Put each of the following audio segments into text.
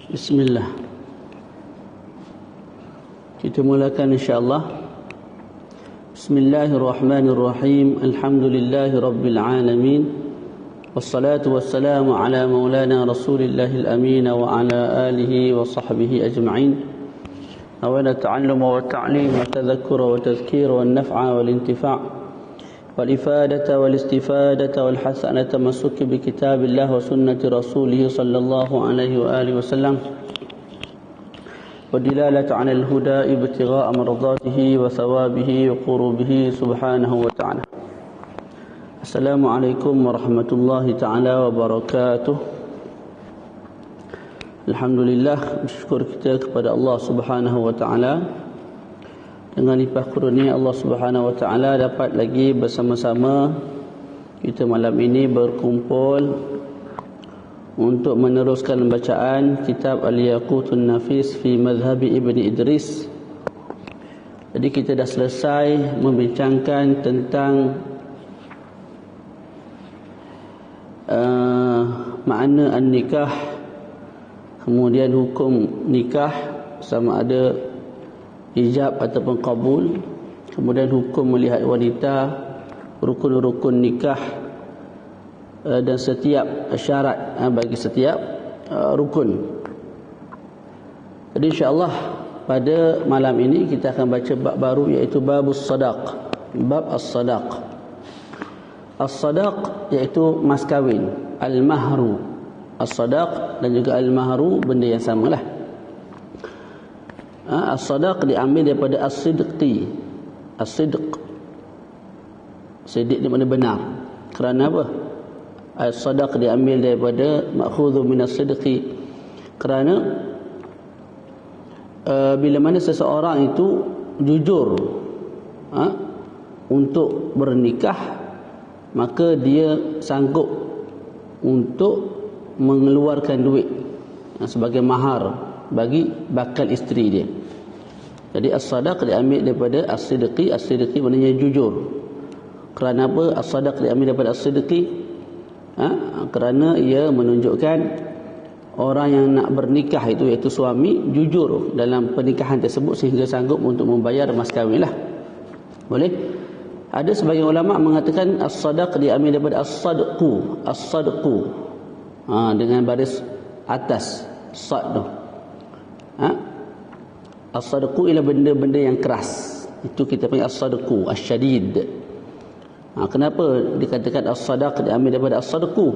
Bismillah. Kita mulakan insya-Allah. Bismillahirrahmanirrahim. Alhamdulillahi rabbil alamin. Wassalatu wassalamu ala maulana Rasulillahil amin wa ala alihi wa sahbihi ajma'in. Awala ta'allum wa ta'lim wa tadhakkur wa tadhkir wa an-naf'a wal intifa' والإفادة والاستفادة والحسنة تمسك بكتاب الله وسنة رسوله صلى الله عليه وآله وسلم والدلالة على الهدى ابتغاء مرضاته وثوابه وقربه سبحانه وتعالى. السلام عليكم ورحمة الله تعالى وبركاته. Alhamdulillah, bersyukur kita kepada Allah Subhanahu wa taala. Dengan limpah kurnia Allah Subhanahu wa taala dapat lagi bersama-sama kita malam ini berkumpul untuk meneruskan bacaan kitab Al-Yaqutun Nafis fi Madhhab Ibn Idris. Jadi kita dah selesai membincangkan tentang makna an-nikah, kemudian hukum nikah sama ada ijab ataupun qabul, kemudian hukum melihat wanita, rukun-rukun nikah dan setiap syarat bagi setiap rukun. Jadi insya-Allah pada malam ini kita akan baca bab baru, iaitu babus sadaq, bab as-sadaq. As-sadaq iaitu mas kahwin, al-mahru. As-sadaq dan juga al-mahru benda yang samalah. As-sadaq diambil daripada as-sidqi. As-sidq, sidq di mana benar. Kerana apa? As-sadaq diambil daripada ma'khudhu min as-sidqi. Kerana bila mana seseorang itu jujur untuk bernikah, maka dia sanggup untuk mengeluarkan duit sebagai mahar bagi bakal isteri dia. Jadi as-sadaq diambil daripada as-sidqi. As-sidqi maknanya jujur. Kerana apa as-sadaq diambil daripada as-sidqi? Kerana ia menunjukkan orang yang nak bernikah itu, iaitu suami, jujur dalam pernikahan tersebut sehingga sanggup untuk membayar mas kahwin lah. Boleh? Ada sebagian ulama mengatakan as-sadaq diambil daripada as-sadqu. As-sadqu dengan baris atas sad tu. As-sadqu ialah benda-benda yang keras. Itu kita panggil as-sadqu, as-syadid. Kenapa dikatakan as-sadaq diambil daripada as-sadqu?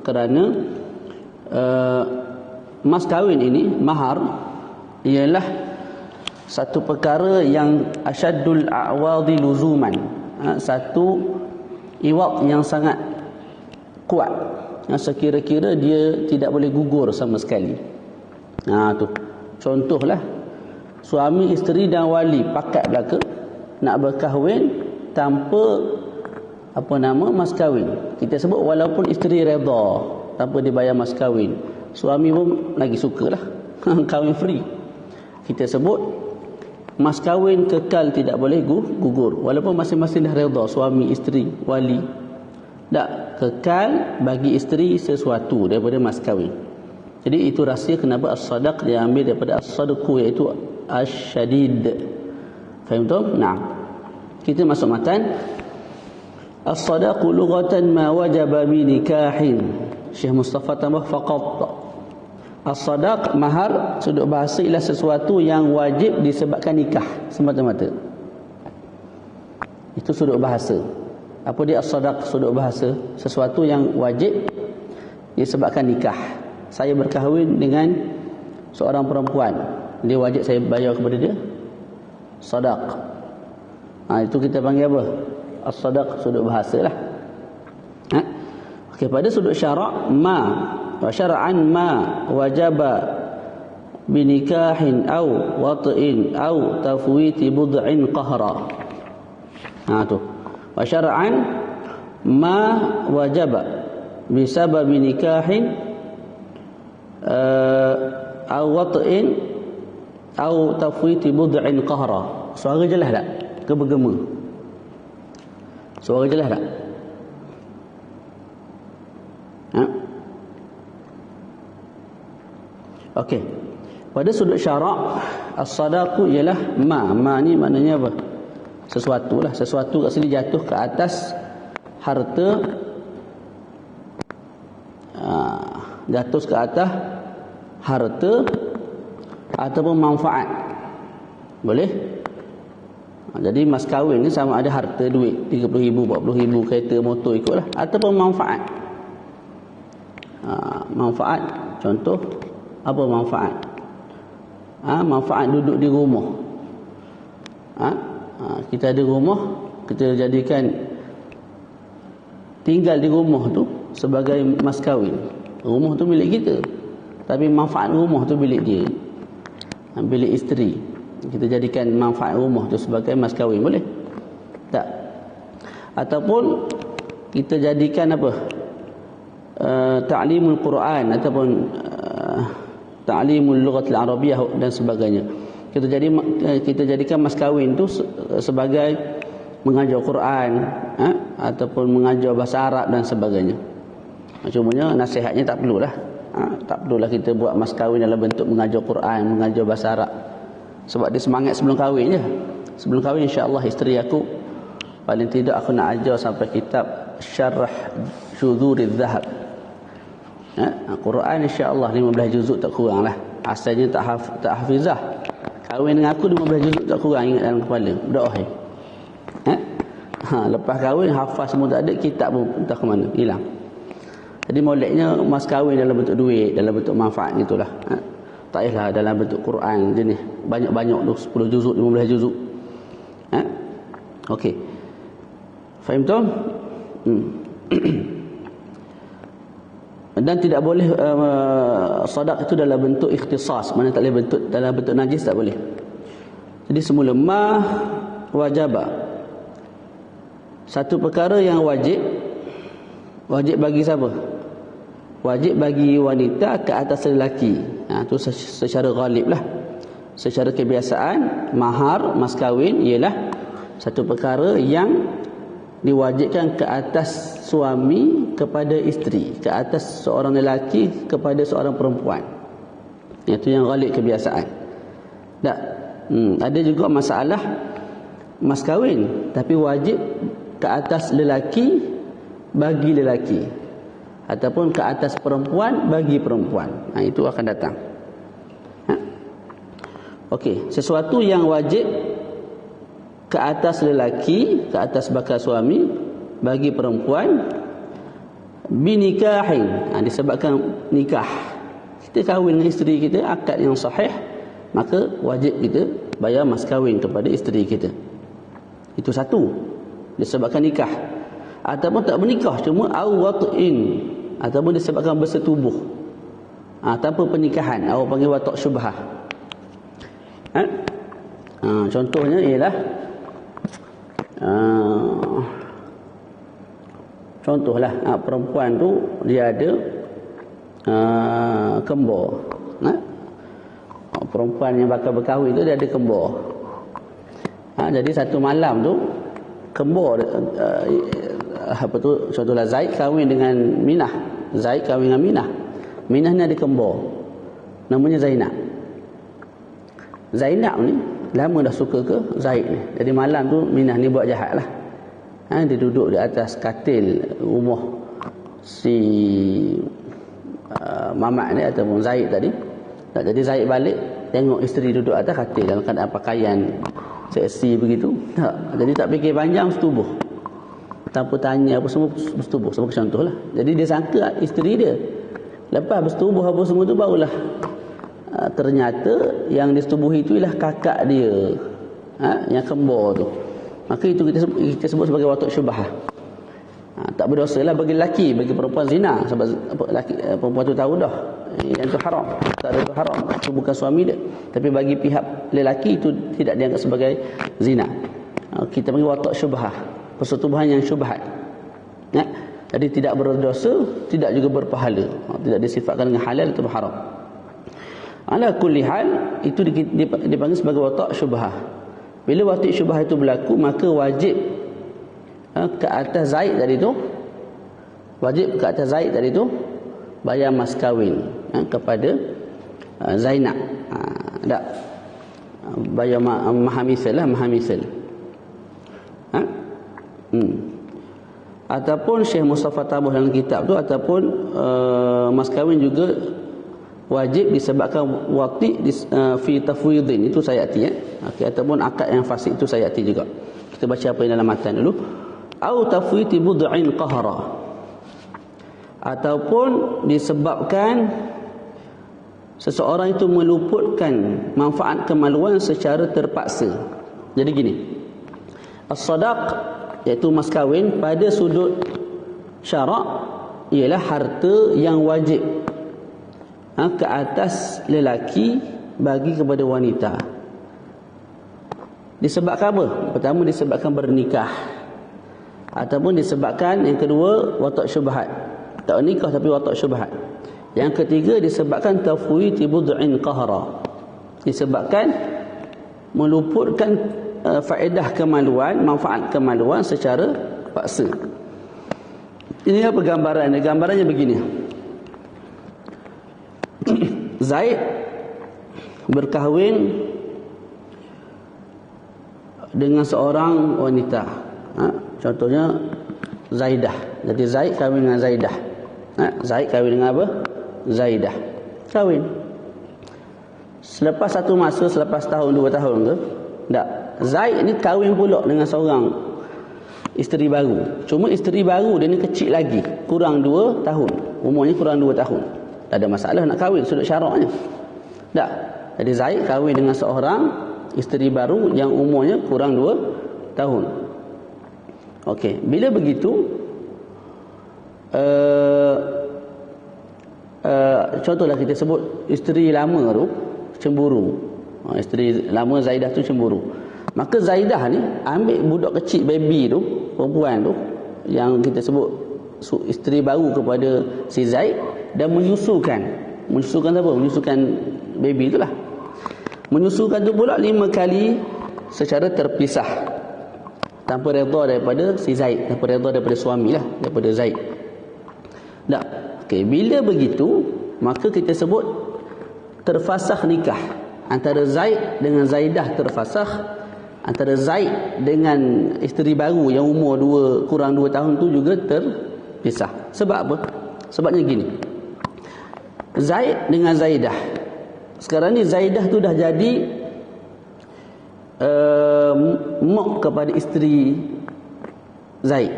Kerana mas kahwin ini, mahar, ialah satu perkara yang asyaddul a'wadi luzuman. Satu iwad yang sangat kuat, yang sekira-kira dia tidak boleh gugur sama sekali. Tu contohlah, suami, isteri dan wali pakat belaka nak berkahwin tanpa mas kahwin. Kita sebut walaupun isteri redha tanpa dibayar mas kahwin, suami pun lagi sukalah kahwin free. Kita sebut mas kahwin kekal, tidak boleh gugur walaupun masing-masing dah redha, suami, isteri, wali. Tak, kekal bagi isteri sesuatu daripada mas kahwin. Jadi itu rahsia kenapa as-sadaq diambil daripada as-sadqu, iaitu as-syadid. Faham tu? Nah, kita masuk matan. As-sadaqu lughatan ma wajaba bi nikahin. Syekh Mustafa tambah faqat. As-sadaq, mahar, sudut bahasa ialah sesuatu yang wajib disebabkan nikah semata-mata. Itu sudut bahasa. Apa dia as-sadaq sudut bahasa? Sesuatu yang wajib disebabkan nikah. Saya berkahwin dengan seorang perempuan, dia wajib saya bayar kepada dia sadaq. Itu kita panggil apa? As-sadaq, sudut bahasa lah. Okey, pada sudut syarak, ma wa syar'an ma wajaba binikahin aw wat'in aw tafwiti bud'in qahra. Tu. Wa syar'an ma wajaba bisababi nikahin aw wat'in aw tafwiti bud'in qahra. Suara jelas tak? Ke bergema? Suara jelas tak? Okey. Pada sudut syarak, as-sadaqu ialah ma ni maknanya apa? Sesuatu lah. Sesuatu kat sini jatuh ke atas harta, jatuh ke atas harta ataupun manfaat. Boleh? Jadi mas kahwin ni sama ada harta, duit 30,000, 40,000, kereta, motor ikutlah, ataupun manfaat. Manfaat, contoh apa manfaat? Manfaat duduk di rumah. Kita ada rumah, kita jadikan tinggal di rumah tu sebagai mas kahwin. Rumah tu milik kita, tapi manfaat rumah tu milik dia, milik isteri. Kita jadikan manfaat rumah tu sebagai mas kahwin, boleh? Tak? Ataupun kita jadikan apa? Ta'limul Quran ataupun ta'limul lughatil arabiyyah dan sebagainya. Kita jadikan mas kahwin tu sebagai mengajar Quran, ataupun mengajar bahasa Arab dan sebagainya. Cumanya nasihatnya tak perlulah. Tak perlulah kita buat mas kahwin dalam bentuk mengajar Quran, mengajar bahasa Arab. Sebab dia semangat sebelum kahwin je. Sebelum kahwin insya-Allah isteri aku paling tidak aku nak ajar sampai kitab Syarah Syudhuriz Zahab. Quran insya-Allah 15 juzuk tak kurang lah. Asalnya tak hafizah. Kahwin dengan aku 15 juzuk tak kurang ingat dalam kepala. Doa lepas kahwin hafaz semua tak ada, kitab pun entah ke mana, hilang. Jadi moleknya mas kahwin dalam bentuk duit, dalam bentuk manfaat gitulah. Tak payahlah dalam bentuk Quran jenis banyak-banyak tu 10 juzuk, 15 juzuk. Okey. Faham tu? Dan tidak boleh sadaq itu dalam bentuk ikhtisas, mana tak boleh bentuk dalam bentuk najis, tak boleh. Jadi semula ma wajaba, satu perkara yang wajib bagi siapa? Wajib bagi wanita ke atas lelaki. Itu secara ghalib lah. Secara kebiasaan, mahar, mas kahwin ialah satu perkara yang diwajibkan ke atas suami kepada isteri, ke atas seorang lelaki kepada seorang perempuan. Itu yang ghalib kebiasaan. Tak? Ada juga masalah mas kahwin, tapi wajib ke atas lelaki bagi lelaki, ataupun ke atas perempuan bagi perempuan. Itu akan datang. Okey, sesuatu yang wajib ke atas lelaki, ke atas bakal suami bagi perempuan, binikahin, disebabkan nikah. Kita kahwin dengan isteri kita, akad yang sahih, maka wajib kita bayar mas kahwin kepada isteri kita. Itu satu, disebabkan nikah. Ataupun tak bernikah, cuma awat'in, ataupun disebabkan bersetubuh tanpa pernikahan, awak panggil watak syubhah. Contohnya ialah contohlah perempuan tu dia ada kembar. Perempuan yang bakal berkahwin tu dia ada kembar. Jadi satu malam tu kembar apa tu, contohlah Zaid kahwin dengan Minah. Zaid kahwin dengan Minah. Minah ni ada kembar, namanya Zainab. Zainab ni lama dah suka ke Zaid ni. Jadi malam tu Minah ni buat jahat lah. Dia duduk di atas katil rumah si Mamat ni ataupun Zaid tadi. Jadi Zaid balik tengok isteri duduk atas katil dalam keadaan pakaian seksi begitu. Jadi tak fikir panjang, setubuh. Tanpa tanya apa semua, bersetubuh. Sebagai contoh lah. Jadi dia sangka isteri dia. Lepas bersetubuh apa semua tu barulah ternyata yang disetubuhi itu ialah kakak dia, yang kembar tu, maka itu kita sebut sebagai watuk syubhah. Tak berdosa lah bagi lelaki, bagi perempuan zina, sebab perempuan tu tahu dah yang itu haram, tak ada itu haram, itu bukan suami dia. Tapi bagi pihak lelaki itu tidak dianggap sebagai zina. Kita panggil watuk syubhah, persetubuhan yang syubhat. Jadi tidak berdosa, tidak juga berpahala, tidak disifatkan dengan halal atau haram. Ala kulli hal, itu dipanggil sebagai watuk syubhah. Bila watuk syubhah itu berlaku, maka wajib ke atas Zaid tadi tu, wajib ke atas Zaid tadi tu bayar mas kahwin kepada Zainab. Tak bayar mahamisal lah, mahamisal. Ataupun Syekh Mustafa Tabuh dalam kitab tu, ataupun mas kahwin juga wajib disebabkan wati fi tafwidin, itu sayati okey, ataupun akad yang fasik, itu sayati juga. Kita baca apa yang dalam matan dulu. Au tafwiti bud'in qahra, ataupun disebabkan seseorang itu meluputkan manfaat kemaluan secara terpaksa. Jadi gini, as-sadaq iaitu mas kahwin pada sudut syarak ialah harta yang wajib ke atas lelaki bagi kepada wanita. Disebabkan apa? Pertama, disebabkan bernikah, ataupun disebabkan yang kedua watuk syubhat, tak nikah tapi watuk syubhat. Yang ketiga disebabkan tafwiti bud'in qahra, disebabkan meluputkan faedah kemaluan, manfaat kemaluan secara paksa. Ini apa gambarannya? Gambarannya begini. Zaid berkahwin dengan seorang wanita, contohnya Zaidah. Jadi Zaid kahwin dengan Zaidah. Zaid kahwin dengan apa? Zaidah. Kahwin. Selepas satu masa, selepas tahun, 2 tahun ke? Tak. Zaid ni kahwin pula dengan seorang isteri baru. Cuma isteri baru dia ni kecil lagi, kurang 2 tahun. Umurnya kurang 2 tahun. Tak ada masalah nak kahwin sudut syaraknya. Tak. Jadi Zaid kahwin dengan seorang isteri baru yang umurnya kurang 2 tahun. Okey, bila begitu contohlah kita sebut isteri lama tu cemburu. Isteri lama Zaidah tu cemburu. Maka Zaidah ni ambil budak kecil baby tu, perempuan tu yang kita sebut isteri baru kepada si Zaid, dan menyusukan apa? Menyusukan baby itulah. Menyusukan tu pula 5 kali secara terpisah, tanpa redha daripada si Zaid, tanpa redha daripada suami lah, daripada Zaid. Tak. Okey, bila begitu maka kita sebut terfasakh nikah antara Zaid dengan Zaidah, terfasakh antara Zaid dengan isteri baru yang umur kurang 2 tahun tu juga terpisah. Sebab apa? Sebabnya gini, Zaid dengan Zaidah, sekarang ni Zaidah tu dah jadi mak kepada isteri Zaid.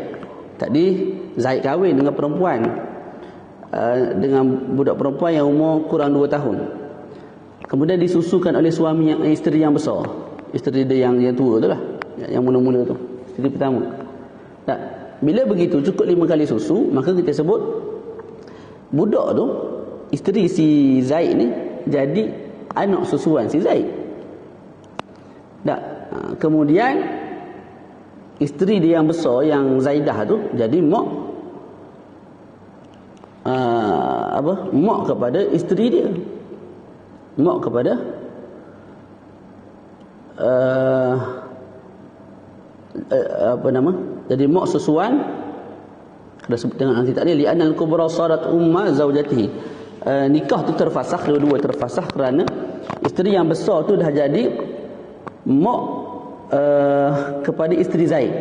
Tadi Zaid kahwin dengan perempuan, dengan budak perempuan yang umur kurang 2 tahun. Kemudian disusukan oleh suami isteri yang besar, isteri dia yang tua tu lah, yang mula-mula tu, isteri pertama. Tak. Bila begitu cukup 5 kali susu, maka kita sebut budak tu, isteri si Zaid ni jadi anak susuan si Zaid. Tak. Kemudian isteri dia yang besar, yang Zaidah tu, jadi mak mak kepada isteri dia, mak kepada jadi mak susuan. Kita sebut dengan nanti tadi li'anal kubra sarat umma zaujatihi. Nikah tu terfasakh, dua-dua terfasakh kerana isteri yang besar tu dah jadi mak kepada isteri Zaid.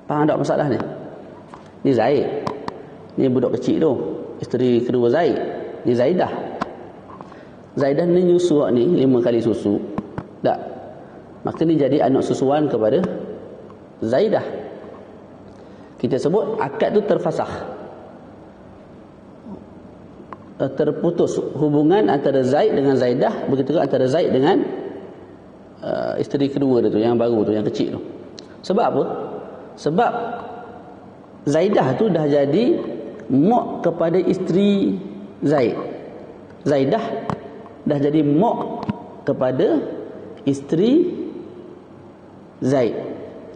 Faham tak masalah ni? Ni Zaid, ni budak kecil tu, isteri kedua Zaid, ni Zaidah. Zaidah ni nyusu ni 5 kali susu. Tak. Maka ni jadi anak susuan kepada Zaidah. Kita sebut akad tu terfasakh. terputus hubungan antara Zaid dengan Zaidah, begitu juga antara Zaid dengan isteri kedua dia tu, yang baru tu, yang kecil tu. Sebab apa? Sebab Zaidah tu dah jadi mak kepada isteri Zaid. Zaidah dah jadi mak kepada isteri Zaid.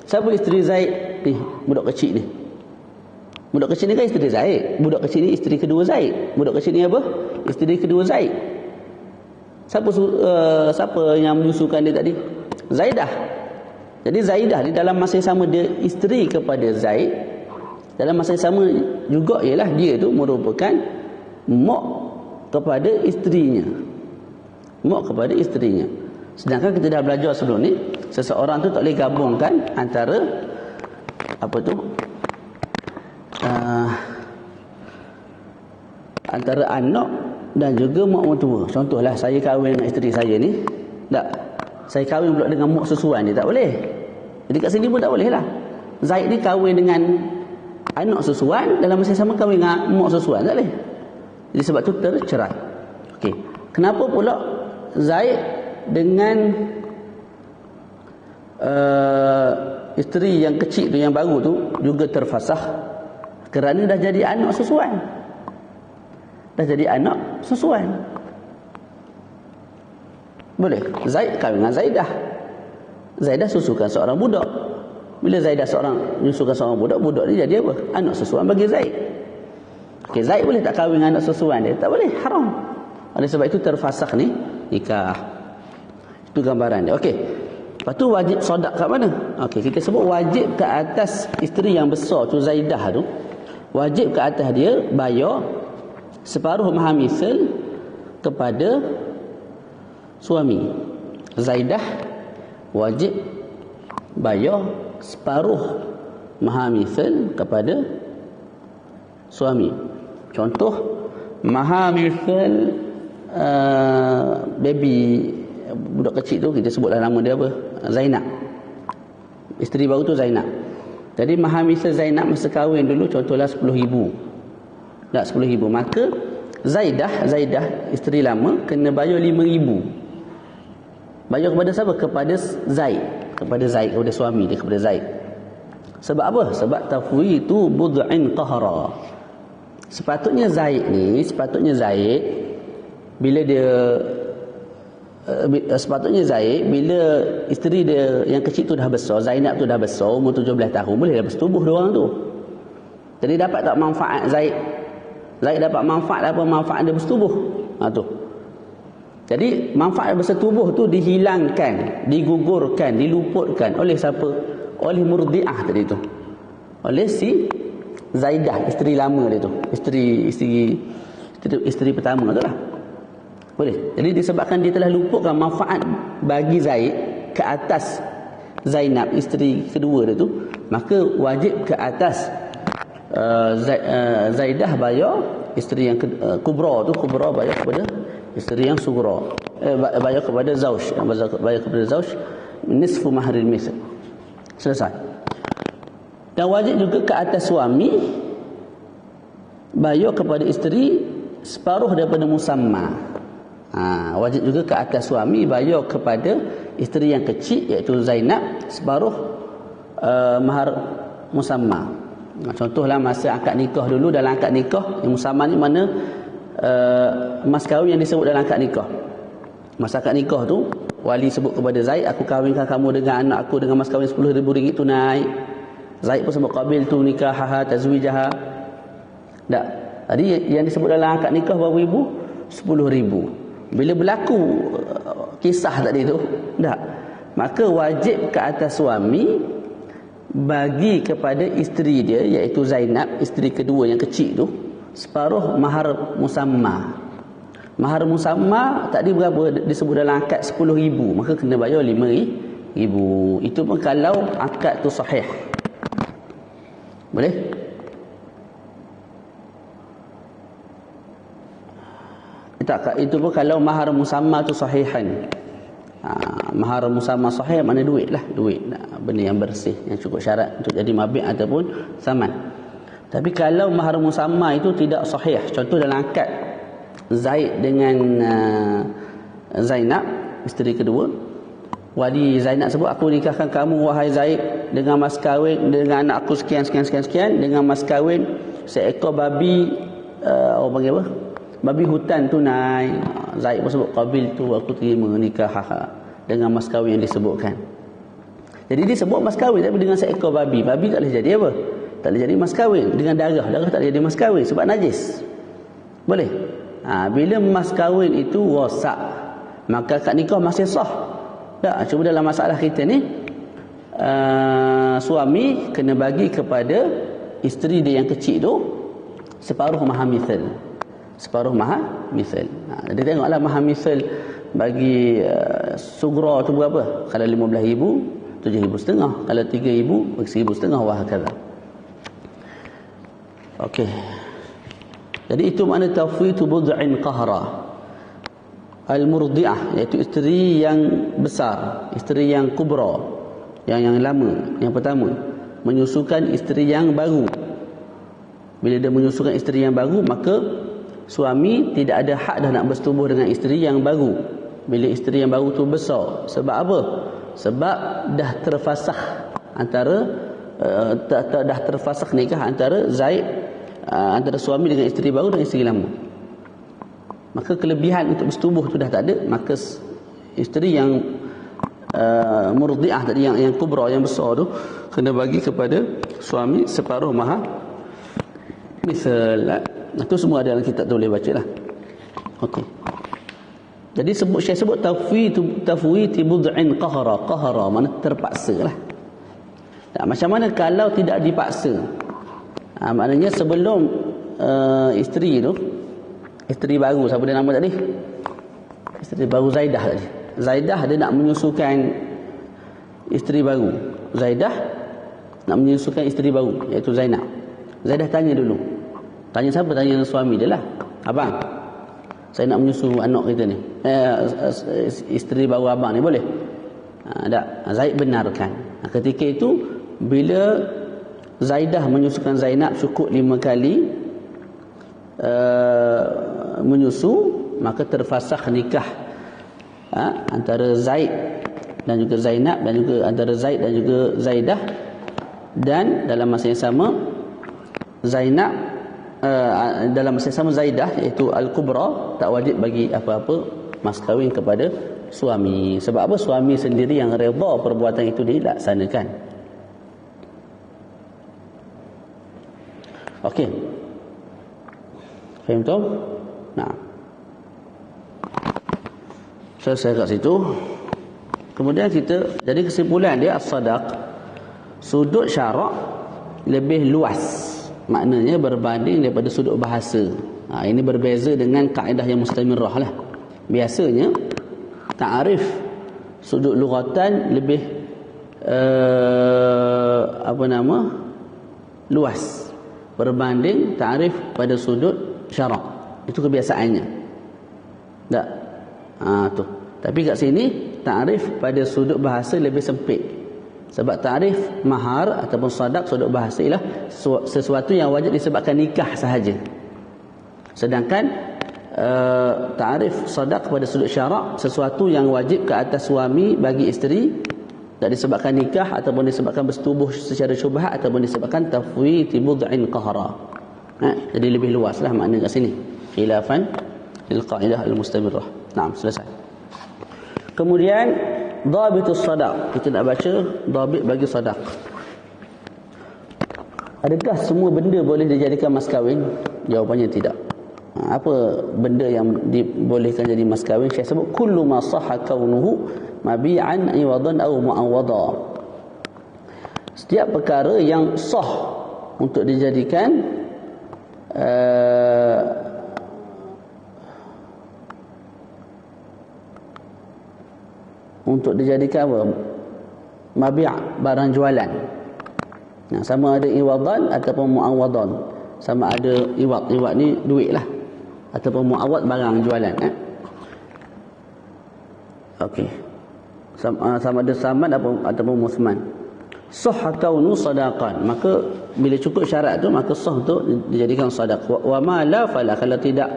Siapa isteri Zaid ni? Budak kecil ni. Budak kecil ni kan isteri Zaid. Budak kecil ni isteri kedua Zaid. Budak kecil ni apa? Isteri kedua Zaid. Siapa yang menyusukan dia tadi? Zaidah. Jadi Zaidah ni dalam masa yang sama dia isteri kepada Zaid, dalam masa yang sama juga ialah dia tu merupakan mak kepada isterinya. Mak kepada isterinya. Sedangkan kita dah belajar sebelum ni, seseorang tu tak boleh gabungkan antara apa tu? Antara anak dan juga mak mertua. Contohlah saya kahwin dengan isteri saya ni, tak, saya kahwin pula dengan mak susuan dia, tak boleh. Jadi kat sini pun tak boleh lah. Zaid ni kahwin dengan anak susuan, dalam masa yang sama kahwin dengan mak susuan, tak boleh. Jadi sebab tu tercerai. Okey. Kenapa pula Zaid dengan isteri yang kecil tu, yang baru tu juga terfasah? Kerana dah jadi anak susuan. Dah jadi anak susuan. Boleh. Zaid kahwin dengan Zaidah. Zaidah susukan seorang budak. Bila Zaidah susukan seorang budak, budak ni jadi apa? Anak susuan bagi Zaid. Okey, Zaid boleh tak kahwin dengan anak susuan dia? Tak boleh, haram. Oleh sebab itu terfasakh ni nikah. Itu gambaran dia. Okey. Lepas tu wajib sodak kat mana? Okey, kita sebut wajib ke atas isteri yang besar tu, Zaidah tu. Wajib ke atas dia bayar separuh mahar misal kepada suami. Zaidah wajib bayar separuh mahar misal kepada suami. Contoh mahar misal baby, budak kecil tu, kita sebutlah nama dia apa? Zainab. Isteri baru tu Zainab. Jadi mahar misal Zainab masa kahwin dulu contohlah 10,000. Tak, 10,000. Maka Zaidah isteri lama kena bayar 5,000. Bayar kepada siapa? Kepada Zaid. Kepada suami dia, kepada Zaid. Sebab apa? Sebab tafwitu bud'in qahra. Sepatutnya Zaid bila isteri dia yang kecil tu dah besar, Zainab tu dah besar, umur 17 tahun, boleh dah bersetubuh dua orang tu. Jadi dapat tak manfaat Zaid dapat manfaat apa? Manfaat dia bersetubuh. Tu. Jadi manfaat bersetubuh tu dihilangkan, digugurkan, diluputkan oleh siapa? Oleh murdiah tadi tu. Oleh si Zaidah, isteri lama dia tu. Isteri pertama tu lah. Boleh. Jadi disebabkan dia telah luputkan manfaat bagi Zaid ke atas Zainab, isteri kedua dia tu, maka wajib ke atas Zaidah bayar isteri yang kubra tu, kubra bayar kepada isteri yang sugra, bayar kepada zauj, nisfu mahril misl. Selesai. Dan wajib juga ke atas suami bayar kepada isteri separuh daripada musamma. Wajib juga ke atas suami bayar kepada isteri yang kecil iaitu Zainab separuh mahar musamma. Contohlah masa akad nikah dulu, dalam akad nikah yang musamma ni mana mas kahwin yang disebut dalam akad nikah. Masa akad nikah tu wali sebut kepada Zaid, aku kahwinkan kamu dengan anak aku dengan mas kahwin RM10,000 tunai. Zaid pun sebut qabil tu nikahaha tazwijaha. Tak. Tadi yang disebut dalam akad nikah berapa ribu? 10,000. Bila berlaku kisah tadi tu, tak, maka wajib ke atas suami bagi kepada isteri dia iaitu Zainab, isteri kedua yang kecil tu, separuh mahar musamma. Mahar musamma tadi berapa disebut dalam akad? 10,000, maka kena bayar 5,000. Itu pun kalau akad tu sahih. Boleh? Tak, itu pun kalau mahar musamma tu sahihan. Mahar musamma sahih mana duit lah, duit, benda yang bersih, yang cukup syarat untuk jadi mabi' ataupun saman. Tapi kalau mahar musamma itu tidak sahih, contoh dalam akad Zaid dengan Zainab, isteri kedua. Wali Zainab sebut, aku nikahkan kamu wahai Zaid dengan mas kahwin, dengan anak aku sekian dengan mas kahwin seekor babi, orang panggil apa, babi hutan tunai. Zaid pun sebut, qabil tu, aku terima nikah dengan mas kahwin yang disebutkan. Jadi dia sebut mas kahwin tapi dengan seekor babi. Babi tak boleh jadi apa? Tak boleh jadi mas kahwin. Dengan darah tak boleh jadi mas kahwin sebab najis. Boleh? Bila mas kahwin itu rosak, maka akad nikah masih sah. Tak, cuma dalam masalah kita ni, suami kena bagi kepada isteri dia yang kecil tu separuh mahar mithal. Separuh mahar mithal. Jadi tengoklah mahar mithal bagi sugra tu berapa? Kalau 15,000, 7,500. Kalau 3,000, 1,500, wah kata. Okey. Jadi itu makna tafwitu bud'in qahra. Al-murdi'ah, iaitu isteri yang besar, isteri yang kubra, yang lama, yang pertama, menyusukan isteri yang baru. Bila dia menyusukan isteri yang baru, maka suami tidak ada hak dah nak bersetubuh dengan isteri yang baru bila isteri yang baru tu besar. Sebab apa? Sebab dah terfasakh antara dah terfasakh nikah antara Zaid, antara suami dengan isteri baru dan isteri lama. Maka kelebihan untuk bersetubuh tu dah tak ada. Maka isteri yang murdi'ah tadi, yang kubra, yang besar tu, kena bagi kepada suami separuh mahar misal. Itu semua ada dalam kitab tu, boleh baca lah. Okey. Jadi saya sebut tafwiti bud'in qahra. Qahra mana terpaksa lah. Macam mana kalau tidak dipaksa? Maknanya sebelum isteri tu, isteri baru, siapa dia nama tadi? Isteri baru Zaidah tadi. Zaidah dia nak menyusukan isteri baru. Zaidah nak menyusukan isteri baru, iaitu Zainab. Zaidah tanya dulu. Tanya siapa? Tanya suami dia lah. Abang, saya nak menyusu anak kita ni. Isteri baru abang ni boleh? Tak. Zaid benarkan. Ketika itu, bila Zaidah menyusukan Zainab cukup 5 kali menyusu, maka terfasakh nikah antara Zaid dan juga Zainab, dan juga antara Zaid dan juga Zaidah. Dan dalam masa yang sama Zainab, dalam masa yang sama Zaidah, iaitu Al-Kubra, tak wajib bagi apa-apa mas kahwin kepada suami. Sebab apa? Suami sendiri yang redha perbuatan itu dilaksanakan. Okey, faham tu? Nah, selesai kat situ. Kemudian kita, jadi kesimpulan dia, as-sadaq, sudut syarak lebih luas, maknanya berbanding daripada sudut bahasa. Ini berbeza dengan kaedah yang mustamirah lah. Biasanya ta'arif sudut lughatan lebih luas berbanding ta'arif pada sudut syarak. Itu kebiasaannya. Tak? Tu. Tapi kat sini ta'arif pada sudut bahasa lebih sempit. Sebab ta'arif mahar ataupun sadaq sudut bahasa ialah sesuatu yang wajib disebabkan nikah sahaja. Sedangkan ta'arif sadaq pada sudut syarak sesuatu yang wajib ke atas suami bagi isteri, tak disebabkan nikah ataupun disebabkan bersetubuh secara syubhat ataupun disebabkan tafwiti bud'in qahra. Jadi lebih luaslah makna kat sini. Khilafan lil qaidah al-mustamirah. Naam, selesai. Kemudian dhabitus sadaq. Kita nak baca dhabit bagi sadaq. Adakah semua benda boleh dijadikan mas kahwin? Jawapannya tidak. Apa benda yang dibolehkan jadi mas kahwin? Saya sebut kullu ma sahha kaunuhu mabi'an iwadan aw mu'awwada. Setiap perkara yang sah untuk dijadikan apa? Mabi', barang jualan. Sama ada iwadan ataupun mu'awwadan. Sama ada iwad ni duit lah, ataupun mu'awwad barang jualan. Okey. Sama ada saman ataupun musman. Sah kaunu sadaqan, maka bila cukup syarat tu, maka sah tu dijadikan sadaq. Wa ma la fala, kalau tidak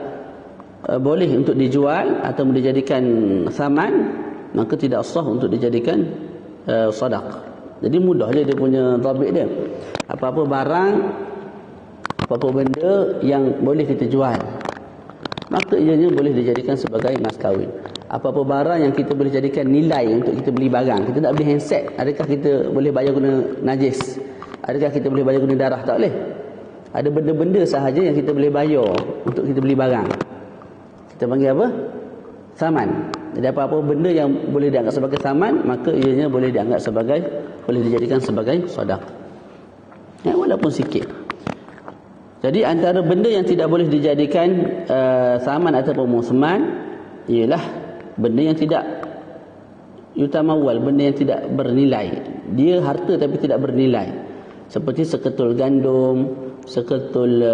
boleh untuk dijual atau dijadikan saman, maka tidak sah untuk dijadikan sadaq. Jadi mudah je dia punya dhabit dia. Apa-apa barang, apa-apa benda yang boleh kita jual, maka ianya boleh dijadikan sebagai mas kahwin. Apa-apa barang yang kita boleh jadikan nilai untuk kita beli barang. Kita tak beli handset, adakah kita boleh bayar guna najis? Adakah kita boleh bayar guna darah? Tak boleh. Ada benda-benda sahaja yang kita boleh bayar untuk kita beli barang. Kita panggil apa? Saman. Jadi apa-apa benda yang boleh dianggap sebagai saman, maka ianya boleh dianggap sebagai, boleh dijadikan sebagai sadaq. Ya, walaupun sikit. Jadi antara benda yang tidak boleh dijadikan saman ataupun musman ialah benda yang tidak yutamawal, benda yang tidak bernilai. Dia harta tapi tidak bernilai. Seperti seketul gandum, seketul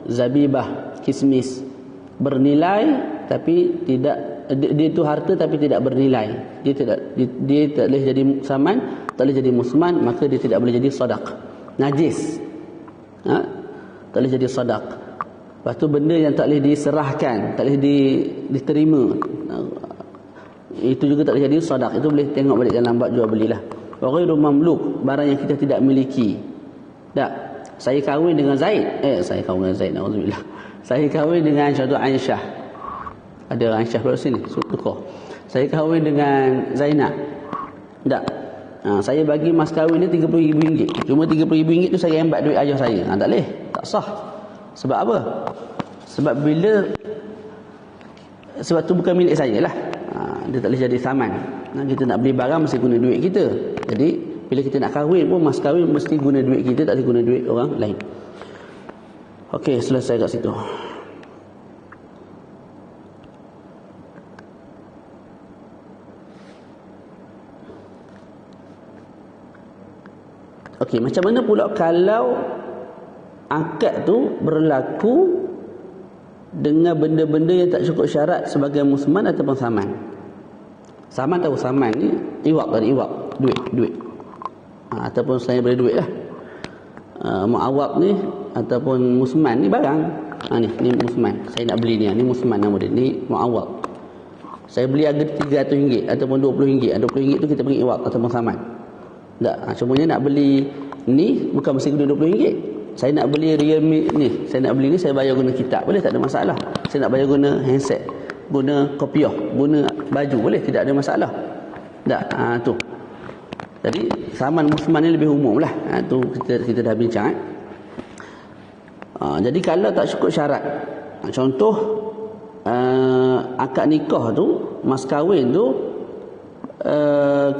zabibah, kismis. Bernilai tapi tidak, dia itu harta tapi tidak bernilai. Dia tak boleh jadi saman, tak boleh jadi musman, maka dia tidak boleh jadi sadaq. Najis. Tak boleh jadi sadaq. Lepas tu benda yang tak boleh diserahkan, tak boleh diterima, itu juga tak boleh jadi sadaq. Itu boleh tengok balik dalam bab jual belilah. Wa ghairu mamluk, barang yang kita tidak miliki. Tak, saya kahwin dengan Zaid. Saya kahwin dengan Zaid, auzubillah. Saya kahwin dengan Syahdu Aisyah. Ada Aisyah pada sini, tukar. Saya kahwin dengan Zainab. Tak. Saya bagi mas kahwin ni RM30,000. Cuma RM30,000 tu saya embat duit ayah saya. Tak boleh. Tak sah. Sebab apa? Sebab tu bukan milik saya lah. Dia tak boleh jadi saman. Kita nak beli barang mesti guna duit kita. Jadi bila kita nak kahwin pun, mas kahwin mesti guna duit kita, tak boleh guna duit orang lain. Okey, selesai kat situ. Okey, macam mana pula kalau akad tu berlaku dengan benda-benda yang tak cukup syarat sebagai musman ataupun saman? Saman tahu, saman ni iwak tadi, iwak, duit. Ataupun saya beri duit lah. Muawab ni ataupun musman ni barang. Ni musman. Saya nak beli ni musman nama dia. Ni muawab. Saya beli harga RM300 ataupun RM20. RM20 tu kita panggil iwak ataupun saman. Tak, cumanya nak beli ni bukan mesti guna RM20. Saya nak beli Realme ni, saya nak beli ni, saya bayar guna kitab, boleh, tak ada masalah. Saya nak bayar guna handset, guna kopiah, guna baju, boleh, tidak ada masalah. Tak, tu. Jadi saman musman ni lebih umum lah. Tu kita dah bincang. Jadi kalau tak cukup syarat, contoh akad nikah tu, mas kahwin tu,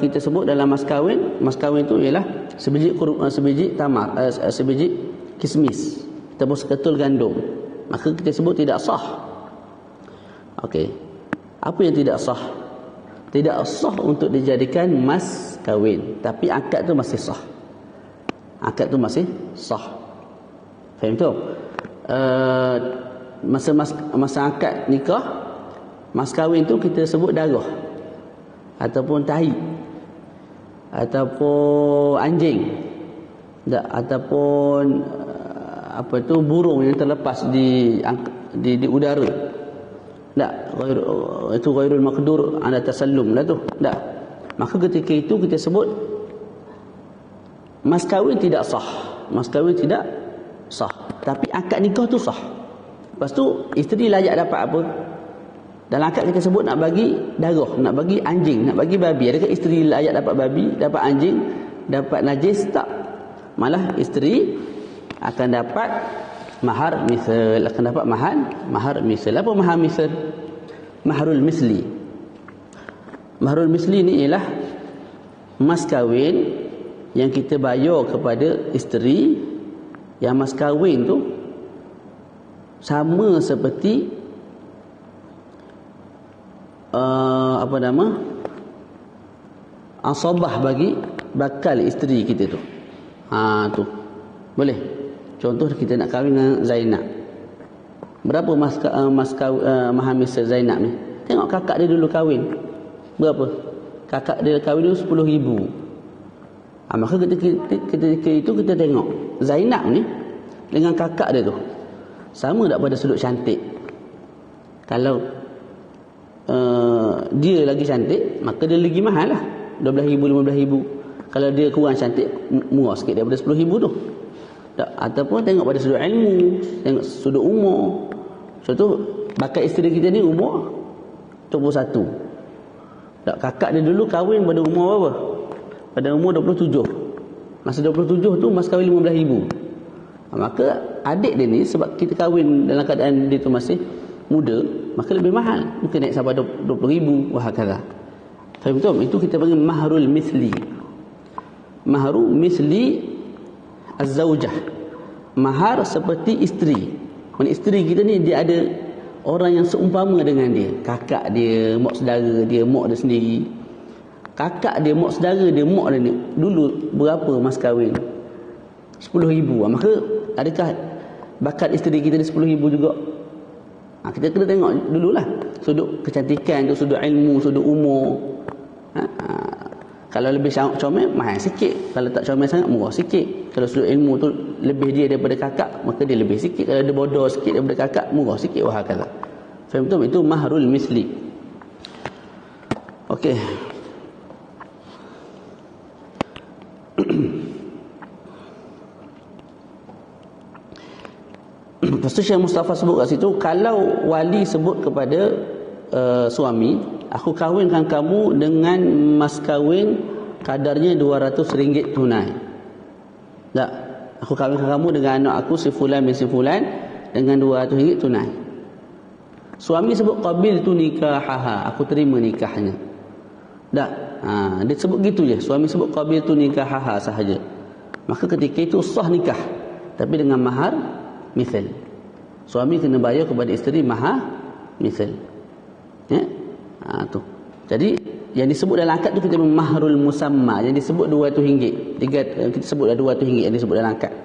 kita sebut dalam mas kahwin tu ialah sebiji tamar, sebiji kismis ataupun seketul gandum, maka kita sebut tidak sah. Okey, apa yang tidak sah? Tidak sah untuk dijadikan mas kahwin, tapi akad tu masih sah. Akad tu masih sah. Faham tu? Masa akad nikah, mas kahwin tu kita sebut darah ataupun tahi ataupun anjing, ataupun burung yang terlepas di udara. Tak, itu ghairul maqdur ala tasallum lah tu. Tak. Maka ketika itu kita sebut mas kahwin tidak sah. Mas kahwin tidak sah, tapi akad nikah tu sah. Lepas tu isteri layak dapat apa? Dalam akad kita sebut nak bagi darah, nak bagi anjing, nak bagi babi. Adakah isteri layak dapat babi, dapat anjing, dapat najis? Tak. Malah isteri akan dapat mahar misal, akan dapat mahar misal. Apa mahar misal? Mahrul misli. Mahrul misli ni ialah mas kahwin yang kita bayar kepada isteri, yang mas kahwin tu sama seperti asabah bagi bakal isteri kita tu. Tu boleh. Contoh kita nak kahwin dengan Zainab. Berapa mahar misal Zainab ni? Tengok kakak dia dulu kahwin. Berapa? Kakak dia kahwin dulu 10,000. Maka ketika itu kita tengok Zainab ni dengan kakak dia tu sama tak pada sudut cantik? Kalau dia lagi cantik, maka dia lagi mahal lah, 12,000, 15,000. Kalau dia kurang cantik, murah sikit daripada 10,000 tu. Tak, ataupun tengok pada sudut ilmu, tengok sudut umur. Contoh, bakal isteri kita ni umur 21. Tak, kakak dia dulu kahwin pada umur berapa? Pada umur 27. Masa 27 tu mas kahwin 15,000. Maka adik dia ni, sebab kita kahwin dalam keadaan dia tu masih muda, maka lebih mahal, mungkin naik sampai 20,000. Wahakala. Faham betul? Itu kita panggil mahrul misli. Mahru misli az-zawjah. Mahar seperti isteri. Maksudnya isteri kita ni dia ada orang yang seumpama dengan dia. Kakak dia, mak saudara dia, mak dia sendiri. Kakak dia, mak saudara dia, mak dia ni dulu berapa mas kahwin? 10,000. Maka adakah bakat isteri kita ni 10,000 juga? Kita kena tengok dululah sudut kecantikan tu, sudut ilmu, sudut umur. Kalau lebih comel, mahal sikit. Kalau tak comel sangat, murah sikit. Kalau sudut ilmu tu lebih dia daripada kakak, maka dia lebih sikit. Kalau dia bodoh sikit daripada kakak, murah sikit. Wahakala. Faham betul? Itu mahrul misli. Okey. Lepas tu Syekh Mustafa sebut kat situ, kalau wali sebut kepada suami, aku kahwinkan kamu dengan mas kahwin kadarnya RM200 tunai. Tak, aku kahwinkan kamu dengan anak aku si fulan bin si fulan dengan RM200 tunai. Suami sebut qabiltu nikahaha, aku terima nikahnya. Tak, dia sebut gitu je. Suami sebut qabiltu nikahaha sahaja. Maka ketika itu sah nikah, tapi dengan mahar misal. Suami kena bayar kepada isteri mahar misal. Ya? Tu. Jadi yang disebut dalam akad tu kita mahrul musamma, yang disebut RM200. Kita sebutlah RM200 yang disebut dalam akad.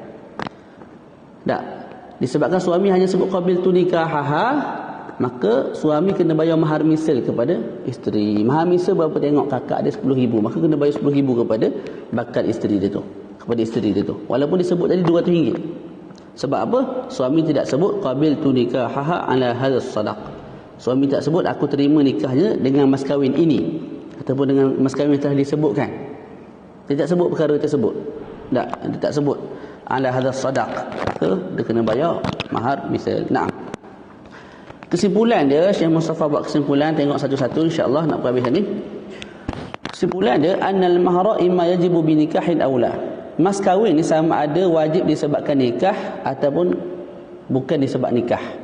Tak. Disebabkan suami hanya sebut qabiltu nikahaha, maka suami kena bayar mahar misal kepada isteri. Mahar misal berapa, tengok kakak dia 10,000, maka kena bayar 10,000 kepada bakal isteri dia tu, kepada isteri dia tu. Walaupun disebut tadi RM200. Sebab apa? Suami tidak sebut qabiltu nikahaha ala hadzal sadaq. Suami tak sebut aku terima nikahnya dengan mas kahwin ini ataupun dengan mas kahwin yang telah disebutkan. Dia tak sebut perkara tersebut. Tak, dia tak sebut ala hadzal sadaq. Dia kena bayar mahar misal. Naam. Kesimpulan dia, Syekh Mustafa buat kesimpulan, tengok satu-satu insya-Allah nak habis ni. Kesimpulan dia, annal mahra imma yajibu bi nikahin aula. Mas kahwin ni sama ada wajib disebabkan nikah ataupun bukan disebab nikah.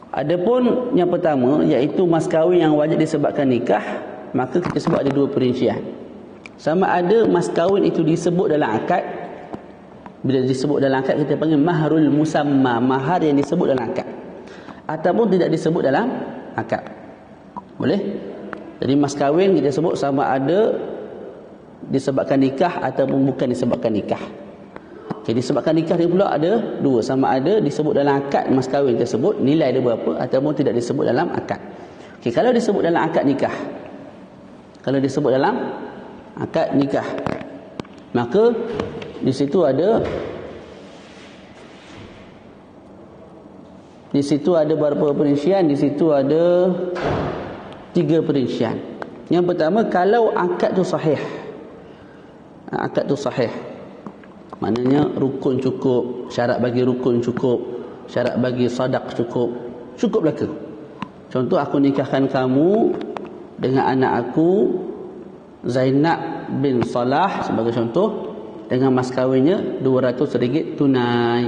Adapun yang pertama, iaitu mas kahwin yang wajib disebabkan nikah, maka kita sebut ada dua perincian. Sama ada mas kahwin itu disebut dalam akad. Bila disebut dalam akad kita panggil mahrul musamma, mahar yang disebut dalam akad, ataupun tidak disebut dalam akad. Boleh? Jadi mas kahwin kita sebut sama ada disebabkan nikah ataupun bukan disebabkan nikah. Okay, disebabkan nikah ni pula ada dua, sama ada disebut dalam akad mas kahwin tersebut nilai dia berapa ataupun tidak disebut dalam akad. Okay, kalau disebut dalam akad nikah, kalau disebut dalam akad nikah, maka di situ ada berapa perincian? Di situ ada 3 perincian. Yang pertama, kalau akad tu sahih. Akad tu sahih, maknanya rukun cukup, syarat bagi rukun cukup, syarat bagi sadaq cukup, cukup belaka. Contoh, aku nikahkan kamu dengan anak aku Zainab bin Salah sebagai contoh, dengan mas kahwinnya RM200 tunai.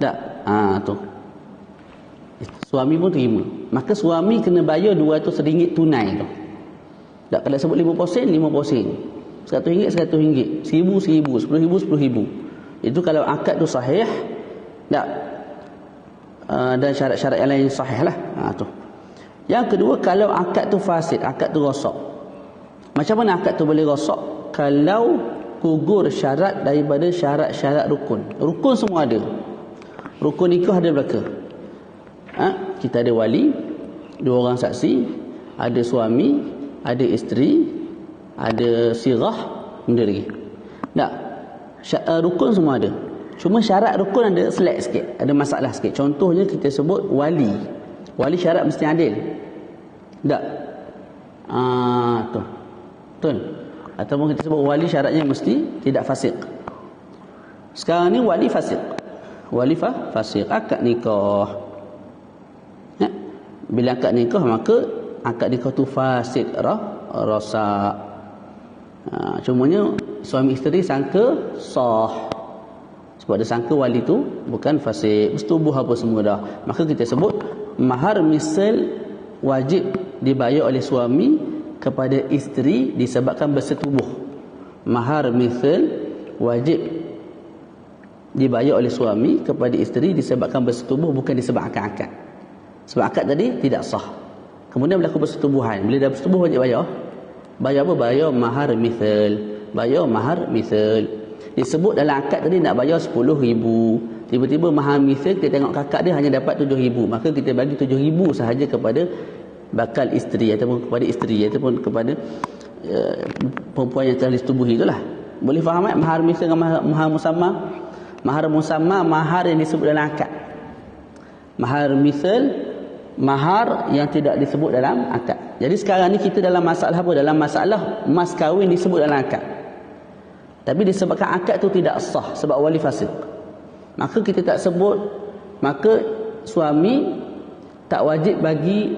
Tak? Tu. Suami pun terima. Maka suami kena bayar RM200 tunai tu. Tak, kalau sebut 5%, 5%. RM100, RM100, RM1,000, RM1,000, RM10,000, RM10,000. Itu kalau akad tu sahih. Tak? Dan syarat-syarat yang lain sahih lah. Tu. Yang kedua, kalau akad tu fasid, akad tu rosak. Macam mana akad tu boleh rosak? Kalau gugur syarat daripada syarat-syarat rukun. Rukun semua ada. Rukun nikah ada belaka. Kita ada wali, 2 orang saksi, ada suami, ada isteri, ada sirah, benda lagi. Tak? Rukun semua ada. Cuma syarat rukun ada selek sikit, ada masalah sikit. Contohnya kita sebut wali. Wali syarat mesti adil. Tak? Tu. Betul. Ataupun kita sebut wali syaratnya mesti tidak fasik. Sekarang ni wali fasik. Wali fasik, akad nikah. Ya? Bila akad nikah, maka akad nikah tu fasid, rosak. Cumanya suami isteri sangka sah. Sebab dia sangka wali tu bukan fasik, bersetubuh apa semua dah. Maka kita sebut mahar misal wajib dibayar oleh suami kepada isteri disebabkan bersetubuh. Mahar misal wajib dibayar oleh suami kepada isteri disebabkan bersetubuh, bukan disebabkan akad. Sebab akad tadi tidak sah. Kemudian berlaku bersetubuhan. Bila dah bersetubuh wajib bayar. Bayar apa? Bayar mahar misal. Bayar mahar misal. Disebut dalam akad tadi nak bayar 10,000. Tiba-tiba mahar misal kita tengok kakak dia hanya dapat 7,000. Maka kita bagi 7,000 sahaja kepada bakal isteri ataupun kepada isteri ataupun kepada perempuan yang telah disetubuhi itulah. Boleh faham tak? Mahar misal dengan mahar musamma. Mahar musamma mahar yang disebut dalam akad. Mahar misal mahar yang tidak disebut dalam akad. Jadi sekarang ni kita dalam masalah apa? Dalam masalah mas kahwin disebut dalam akad. Tapi disebabkan akad tu tidak sah sebab wali fasik. Maka kita tak sebut, maka suami tak wajib bagi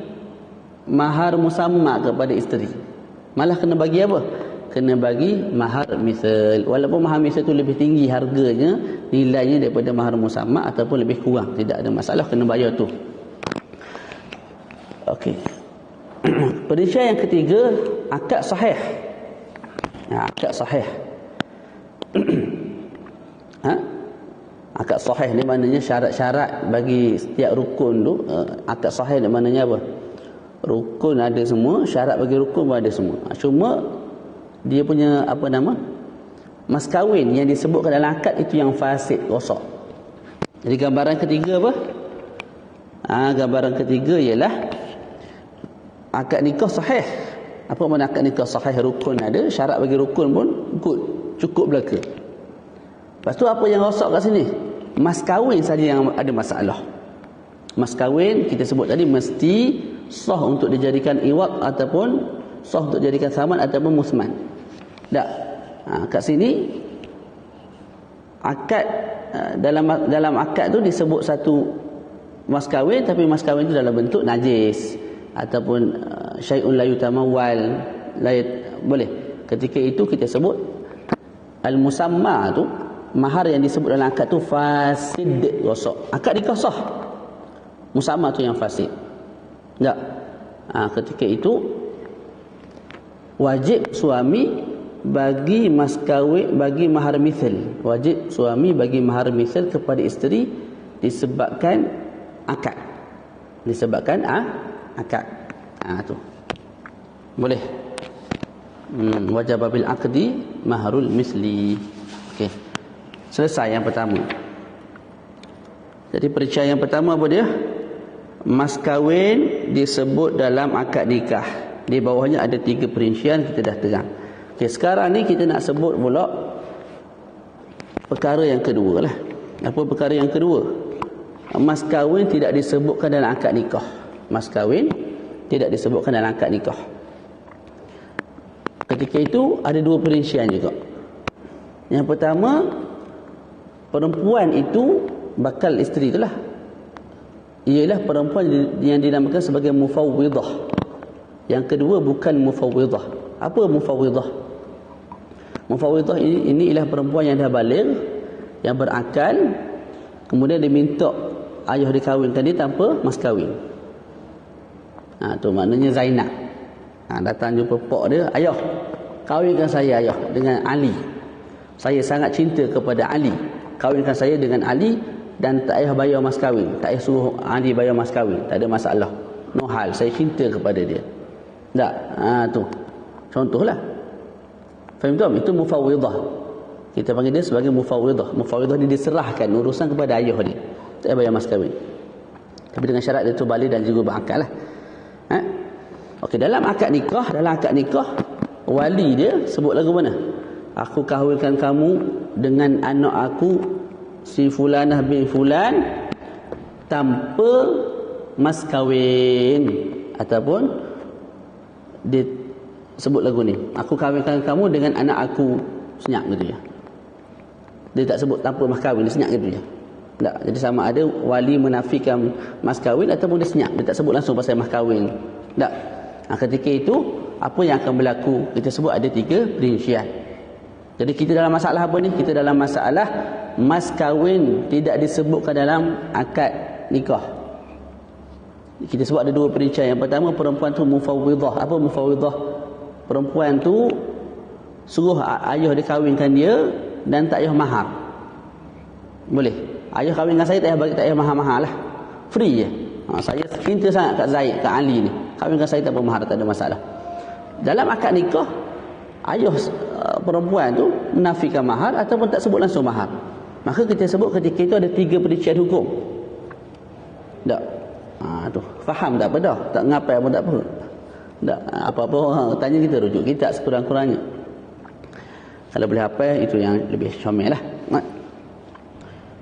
mahar musamma kepada isteri. Malah kena bagi apa? Kena bagi mahar misal. Walaupun mahar misal tu lebih tinggi harganya, nilainya daripada mahar musamma ataupun lebih kurang, tidak ada masalah, kena bayar tu. Okey. Perincian yang ketiga, akad sahih. Akad sahih. Akad sahih ni maknanya syarat-syarat bagi setiap rukun tu. Akad sahih ni maknanya apa? Rukun ada semua, syarat bagi rukun pun ada semua. Cuma dia punya apa nama? Mas kahwin yang disebutkan dalam akad itu yang fasid, rosak. Jadi gambaran ketiga apa? Gambaran ketiga ialah akad nikah sahih. Apa makna akad nikah sahih? Rukun ada, syarat bagi rukun pun good, cukup belaka. Lepas tu apa yang rosak kat sini? Mas kahwin saja yang ada masalah. Mas kahwin kita sebut tadi mesti sah untuk dijadikan iwad ataupun sah untuk dijadikan saman ataupun musman. Tak. Kat sini akad dalam akad tu disebut satu mas kahwin, tapi mas kahwin tu dalam bentuk najis ataupun syai'un la yutamawwal, boleh. Ketika itu kita sebut al-musamma tu, mahar yang disebut dalam akad tu fasid, rosak. Akad nikah sah, musamma tu yang fasid. Tak. Ketika itu wajib suami bagi mas kahwin, bagi mahar misal. Wajib suami bagi mahar misal kepada isteri disebabkan akad. Disebabkan akad. Tu. Boleh. Wajib bil aqdi maharul misli. Okey. Selesai yang pertama. Jadi perincian yang pertama apa dia? Mas kahwin disebut dalam akad nikah. Di bawahnya ada 3 perincian, kita dah terang. Okey, sekarang ni kita nak sebut pula perkara yang kedua lah. Apa perkara yang kedua? Mas kahwin tidak disebutkan dalam akad nikah. Mas kahwin tidak disebutkan dalam akad nikah. Ketika itu ada 2 perincian juga. Yang pertama, perempuan itu bakal isteri itulah, ialah perempuan yang dinamakan sebagai mufawwidah. Yang kedua bukan mufawwidah. Apa mufawwidah? Mufawwidah ini ialah perempuan yang dah baligh, yang berakal, kemudian diminta ayah dikahwinkan dia tanpa mas kahwin. Tu maknanya Zainab. Datang jumpa pak dia, ayah, kahwinkan saya ayah dengan Ali. Saya sangat cinta kepada Ali. Kahwinkan saya dengan Ali dan tak payah bayar mas kahwin. Tak payah suruh Ali bayar mas kahwin. Tak ada masalah. No hal, saya cinta kepada dia. Tak? Tu. Contohlah. Faham tak? Itu mufawwidah. Kita panggil dia sebagai mufawwidah. Mufawwidah dia diserahkan urusan kepada ayah dia. Tak payah bayar mas kahwin. Tapi dengan syarat dia tu balik dan juga berakal lah. Okey, dalam akad nikah, wali dia sebut lagu mana? Aku kahwinkan kamu dengan anak aku si fulanah bin fulan tanpa mas kahwin, ataupun dia sebut lagu ni, aku kahwinkan kamu dengan anak aku, senyap gitu ya. Dia tak sebut tanpa mas kahwin, dia senyap gitu ya. Tak. Jadi sama ada wali menafikan mas kahwin ataupun dia senyap, dia tak sebut langsung pasal mas kahwin. Tak. Ketika itu apa yang akan berlaku? Kita sebut ada 3 perincian. Jadi kita dalam masalah apa ni? Kita dalam masalah mas kahwin tidak disebutkan dalam akad nikah. Kita sebut ada 2 perincian. Yang pertama, perempuan tu mufawwidah. Apa mufawwidah? Perempuan tu suruh ayah dia kahwinkan dia dan tak payah mahar. Boleh. Ayah kahwinkan saya tak payah mahar-mahar lah. Free je. Saya cinta sangat kat Zaid, kat Ali ni. Kahwinkan saya tak payah mahar, tak ada masalah. Dalam akad nikah, ayah perempuan tu menafikan mahar ataupun tak sebut langsung mahar. Maka kita sebut ketika itu ada 3 perincian hukum. Tak? Tu. Faham tak apa dah? Tak ngapai pun tak apa. Tak, apa-apa orang tanya kita rujuk kita sekurang-kurangnya. Kalau boleh hafal itu yang lebih comel lah.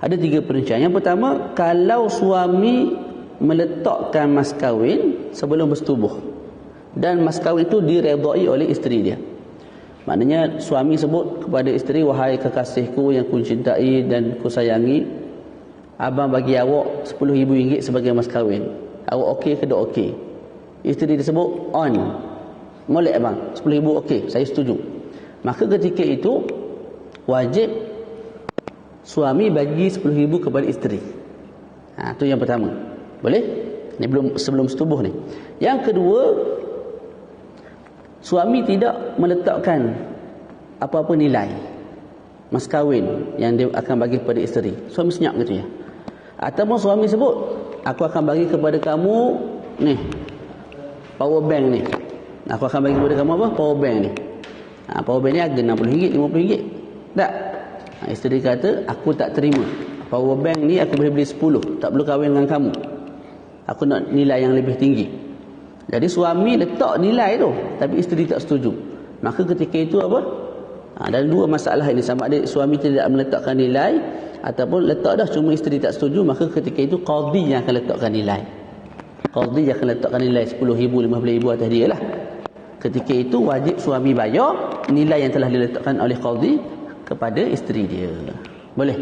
Ada 3 perincian. Yang pertama, kalau suami meletakkan mas kahwin sebelum bersetubuh dan mas kahwin itu diredai oleh isteri dia. Maknanya suami sebut kepada isteri, wahai kekasihku yang ku cintai dan ku sayangi, abang bagi awak RM10,000 sebagai mas kahwin. Awak okey ke tak okey? Isteri disebut on. Molek abang, RM10,000 okey, saya setuju. Maka ketika itu wajib suami bagi RM10,000 kepada isteri. Itu yang pertama. Boleh? Ini belum sebelum setubuh ni. Yang kedua, suami tidak meletakkan apa-apa nilai mas kahwin yang dia akan bagi kepada isteri. Suami senyap gitu ya. Ataupun suami sebut, aku akan bagi kepada kamu ni power bank ni. Aku akan bagi kepada kamu apa? Power bank ni. Power bank ni harga RM60, RM50. Tak. Isteri kata, aku tak terima. Power bank ni aku boleh beli 10, tak perlu kahwin dengan kamu. Aku nak nilai yang lebih tinggi. Jadi suami letak nilai tu, tapi isteri tak setuju. Maka ketika itu apa? Ada 2 masalah ini. Sama ada suami tidak meletakkan nilai ataupun letak dah cuma isteri tak setuju. Maka ketika itu qadhi yang akan letakkan nilai. Qadhi yang akan letakkan nilai RM10,000, RM15,000 atas dia lah. Ketika itu wajib suami bayar nilai yang telah diletakkan oleh qadhi kepada isteri dia. Boleh?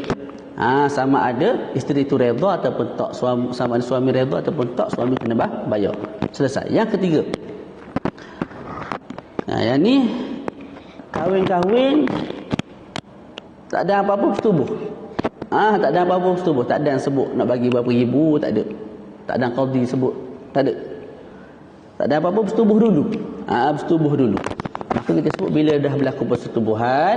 Sama ada isteri itu redha ataupun tak, sama ada suami redha ataupun tak, suami kena bayar. Selesai. Yang ketiga, yang ni kahwin-kahwin tak ada apa-apa bersetubuh. Tak ada apa-apa bersetubuh, tak ada yang sebut nak bagi berapa ribu, tak ada. Tak ada qadhi sebut, tak ada. Tak ada apa-apa bersetubuh dulu. Bersetubuh dulu. Maka kita sebut bila dah berlaku persetubuhan,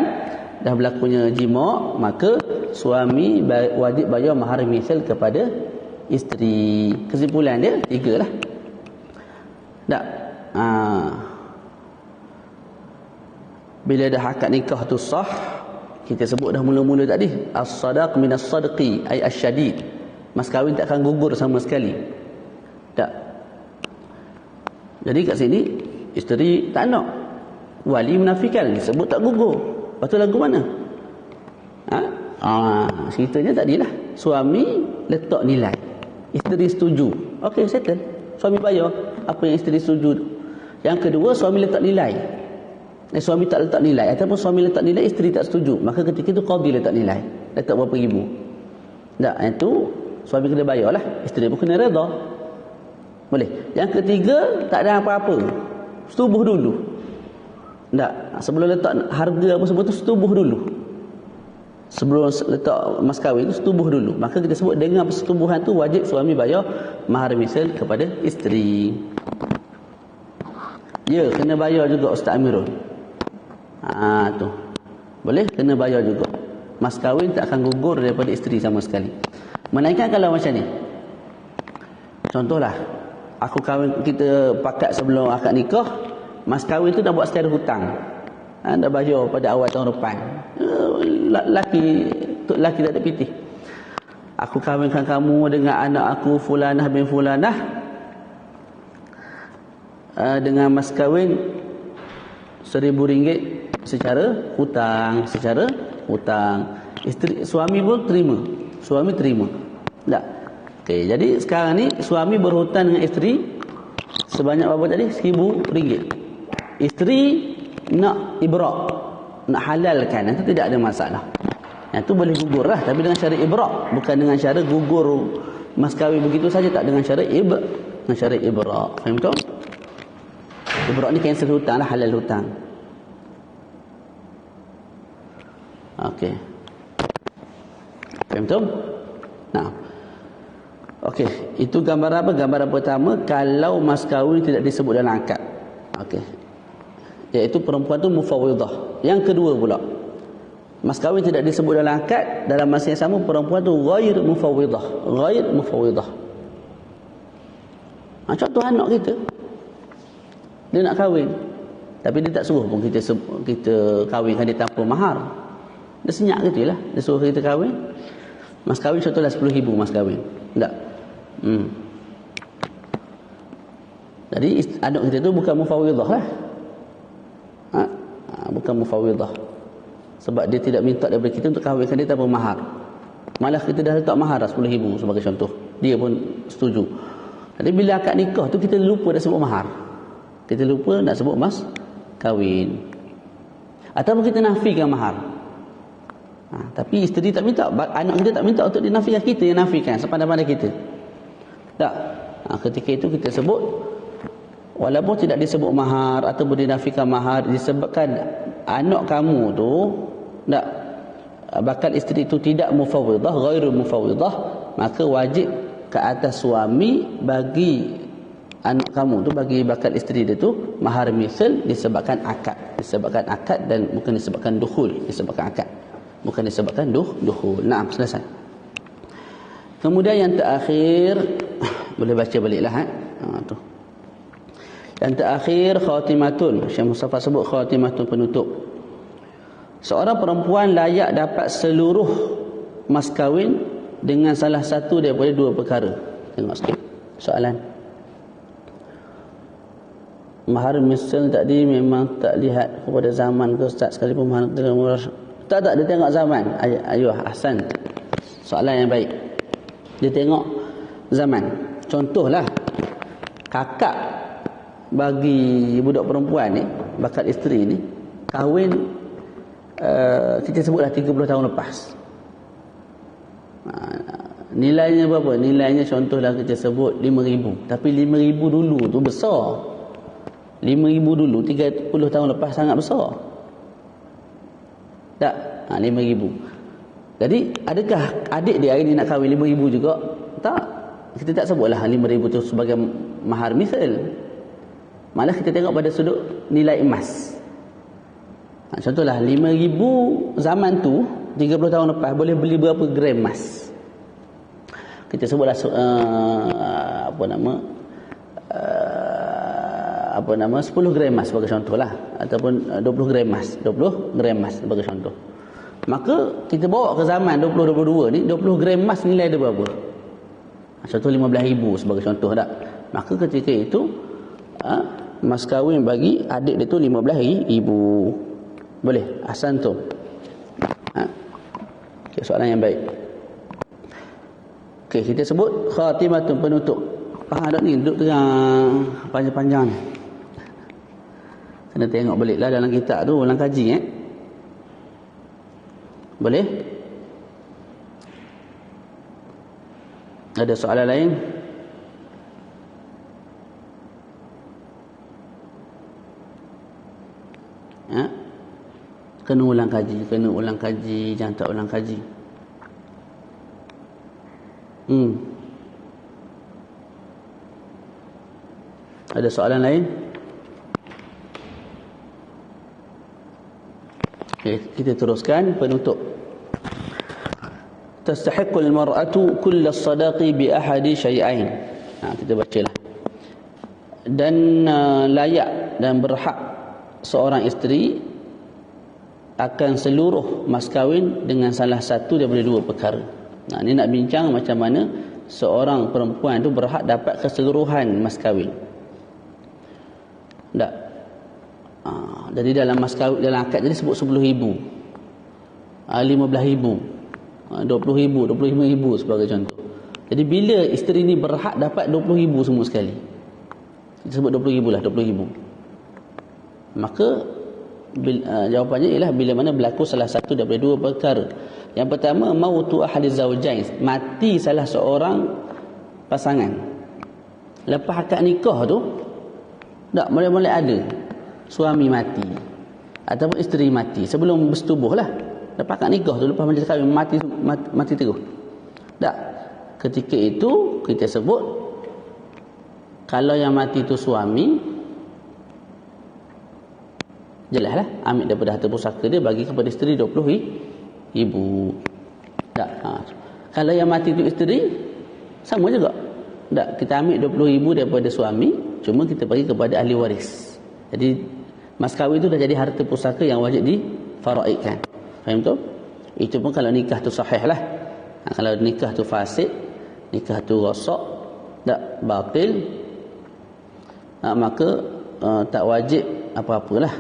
dah berlakunya jima', maka suami wajib bayar mahar misal kepada isteri. Kesimpulan dia 3 lah. Tak. Bila dah akad nikah tu sah, kita sebut dah mula-mula tadi, as-sadaq minas sadqi ay asyadid. Mas kahwin tak akan gugur sama sekali. Tak. Jadi kat sini isteri tak nak, wali menafikan, disebut tak gugur. Lepas tu lagu mana? Ceritanya tadilah suami letak nilai, isteri setuju. Okey, settle. Suami bayar apa yang isteri setuju. Yang kedua, suami letak nilai. Suami tak letak nilai ataupun suami letak nilai, isteri tak setuju. Maka ketika itu qadhi letak nilai. Letak berapa ribu. Tak, itu suami kena bayar lah. Isteri pun kena redha. Boleh. Yang ketiga, tak ada apa-apa. Setubuh dulu. Tak, sebelum letak harga apa semua tu, setubuh dulu. Sebelum letak mas kahwin tu, setubuh dulu. Maka kita sebut dengan persetubuhan tu wajib suami bayar mahar misal kepada isteri. Ya, kena bayar juga Ustaz Amirul. Tu. Boleh, kena bayar juga. Mas kahwin tak akan gugur daripada isteri sama sekali. Melainkan kalau macam ni. Contohlah, aku kahwin, kita pakat sebelum akad nikah, mas kahwin tu dah buat secara hutang. Dah bayar pada awal tahun depan. Laki tak ada pitih. Aku kahwinkan kamu dengan anak aku Fulanah bin Fulanah dengan mas kahwin RM1,000 secara hutang. Isteri, suami pun terima. Suami terima. Tak. Okey, jadi sekarang ni suami berhutang dengan isteri sebanyak berapa tadi? RM1,000. Isteri nak ibrak, nak halalkan, itu tidak ada masalah. Yang tu boleh gugur lah, tapi dengan cara ibrak, bukan dengan cara gugur mas kahwin begitu saja, tak, dengan cara dengan cara ibrak. Faham tak? Ibrak ni cancel hutang lah, halal hutang. Okey. Faham tak? Nah. Okey, itu gambaran apa? Gambaran pertama, kalau mas kahwin tidak disebut dalam akad. Okey. Iaitu perempuan tu mufawwidah. Yang kedua pula, mas kahwin tidak disebut dalam akad, dalam masa yang sama perempuan tu ghair mufawwidah. Ghair mufawwidah. Contoh anak kita, dia nak kahwin, tapi dia tak suruh pun kita kahwinkan dia tanpa mahar. Dia senyap gitu lah, dia suruh kita kahwin. Mas kahwin contohlah RM10,000 mas kahwin. Tak. Jadi anak kita tu bukan mufawwidah lah. Bukan mufawwidah. Sebab dia tidak minta daripada kita untuk kahwinkan dia tanpa mahar. Malah kita dah letak mahar dah RM10,000 sebagai contoh. Dia pun setuju. Jadi bila akad nikah tu kita lupa dah sebut mahar. Kita lupa nak sebut mas kahwin. Ataupun kita nafikan mahar. Tapi isteri tak minta, anak kita tak minta untuk dinafikan, kita yang nafikan sepandai-pandai kita. Tak. Ketika itu kita sebut, walaupun tidak disebut mahar ataupun dinafikan mahar, disebabkan anak kamu tu tak, bakal isteri itu tidak mufawwidah, ghairu mufawwidah, maka wajib ke atas suami bagi anak kamu tu, bagi bakal isteri dia tu mahar misal, disebabkan akad dan bukan disebabkan dukhul, disebabkan akad, bukan disebabkan dukhul. Nah, selesai. Kemudian yang terakhir, boleh baca baliklah tu. Yang terakhir, khatimatun. Syekh Mustafa sebut khatimatun, penutup. Seorang perempuan layak dapat seluruh mas kahwin dengan salah satu daripada dua perkara. Tengok sikit soalan. Mahar misal tadi memang tak lihat kepada zaman ke Ustaz, sekalipun mahar tak, dia tengok zaman. Ayuh, ahsan. Soalan yang baik. Dia tengok zaman. Contohlah, kakak bagi budak perempuan ni, bakal isteri ni, kahwin kita sebutlah 30 tahun lepas. Nilainya berapa? Nilainya contohlah kita sebut 5,000. Tapi 5,000 dulu tu besar. 5,000 dulu 30 tahun lepas sangat besar. Tak? 5,000. Jadi adakah adik dia hari ni nak kahwin 5,000 juga? Tak. Kita tak sebutlah 5,000 tu sebagai mahar misal. Malah kita tengok pada sudut nilai emas. Contohlah 5,000 zaman tu 30 tahun lepas boleh beli berapa gram emas? Kita sebutlah 10 gram emas sebagai contohlah, ataupun 20 gram emas, 20 gram emas sebagai contoh. Maka kita bawa ke zaman 2022 ni, 20 gram emas nilai dia berapa? Contoh 15,000 sebagai contoh tak? Maka ketika itu mas kahwin bagi adik dia tu 15,000. Boleh? Ahsan tu. Okay, soalan yang baik. Okey, kita sebut khatimatun, penutup. Faham tak ni? Duduk terang panjang-panjang ni. Kena tengok baliklah dalam kitab tu, ulang kaji Boleh? Ada soalan lain? Kena ulang kaji, jangan tak ulang kaji. Ada soalan lain? Okay, kita teruskan penutup. Tastahiqqul mar'atu kull as-sadaqi bi ahadi syai'ain. Kita bacalah. Dan layak dan berhak seorang isteri akan seluruh mas kahwin dengan salah satu daripada dua perkara. Ini nak bincang macam mana seorang perempuan itu berhak dapat keseluruhan mas kahwin. Tak? Jadi dalam mas kahwin, dalam akad jadi sebut 10,000, 15,000, 20,000, 25,000 sebagai contoh. Jadi bila isteri ni berhak dapat 20,000 semua sekali. Kita sebut 20,000 lah, 20,000. Maka jawapannya ialah bila mana berlaku salah satu daripada dua perkara. Yang pertama, mautu ahadiz zawjain, mati salah seorang pasangan. Lepas akad nikah tu, tak boleh ada suami mati ataupun isteri mati sebelum bersetubuh lah. Lepas akad nikah tu, lepas majlis kahwin mati terus. Tak. Ketika itu kita sebut kalau yang mati itu suami, jelaslah ambil daripada harta pusaka dia bagi kepada isteri 20,000. Tak. Kalau yang mati itu isteri, sama juga. Tak, kita ambil 20,000 daripada suami, cuma kita bagi kepada ahli waris. Jadi mas kahwin itu dah jadi harta pusaka yang wajib difaraidkan. Faham tu? Itu pun kalau nikah tu sahih lah. Kalau nikah tu fasid, nikah tu rosak, tak batil, maka tak wajib apa-apalah.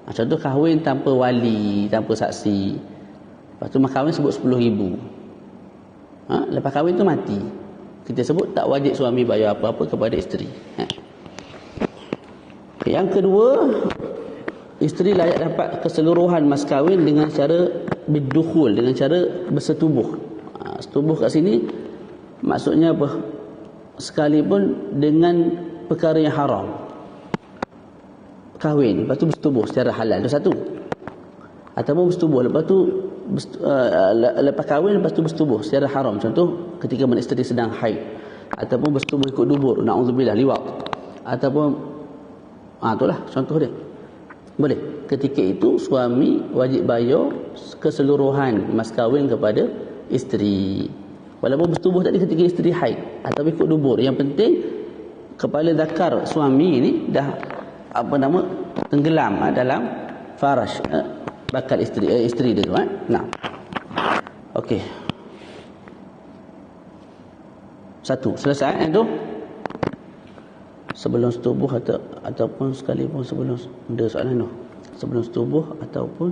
Contoh kahwin tanpa wali, tanpa saksi. Lepas tu mas kahwin sebut 10,000. Lepas kahwin tu mati, kita sebut tak wajib suami bayar apa-apa kepada isteri. Yang kedua, isteri layak dapat keseluruhan mas kahwin dengan cara bidukhul, dengan cara bersetubuh. Setubuh kat sini maksudnya apa? Sekalipun dengan perkara yang haram. Kahwin, lepas tu bersetubuh secara halal, itu satu. Ataupun bersetubuh, lepas tu lepas kahwin, lepas tu bersetubuh secara haram. Contoh ketika mana isteri sedang haid, ataupun bersetubuh ikut dubur, na'udzubillah, liwat, ataupun itulah contoh dia. Boleh. Ketika itu suami wajib bayar keseluruhan mas kahwin kepada isteri. Walaupun bersetubuh tadi ketika isteri haid atau ikut dubur, yang penting kepala zakar suami ini dah tenggelam dalam faraj bakal isteri dia tu. Nah. Okey. Satu, selesai itu. Sebelum setubuh ataupun sekalipun sebelum ada soalan tu. Sebelum setubuh ataupun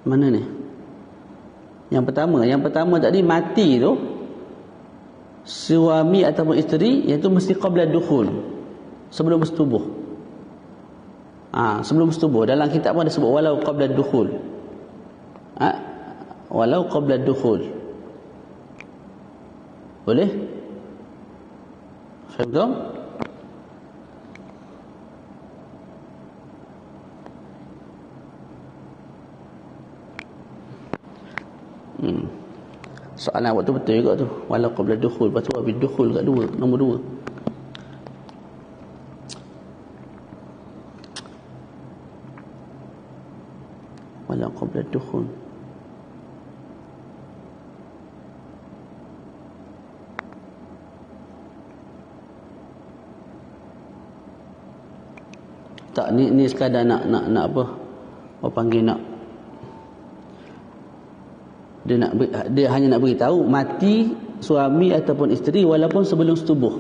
mana ni? Yang pertama tadi mati tu suami ataupun isteri, iaitu mesti qabla dukhul, sebelum bersetubuh. Sebelum bersetubuh, dalam kitab pun ada sebut walau qabla dukhul. Walau qabla dukhul. Boleh? Faham tak? Soalan awak tu betul juga tu. Walau qabla dukhul, lepas tu habis dukhul kat dua, nombor 2. Walau qabla dukhul. Tak, ni sekadar nak apa? Apa panggil nak? Dia hanya nak beritahu mati suami ataupun isteri walaupun sebelum setubuh.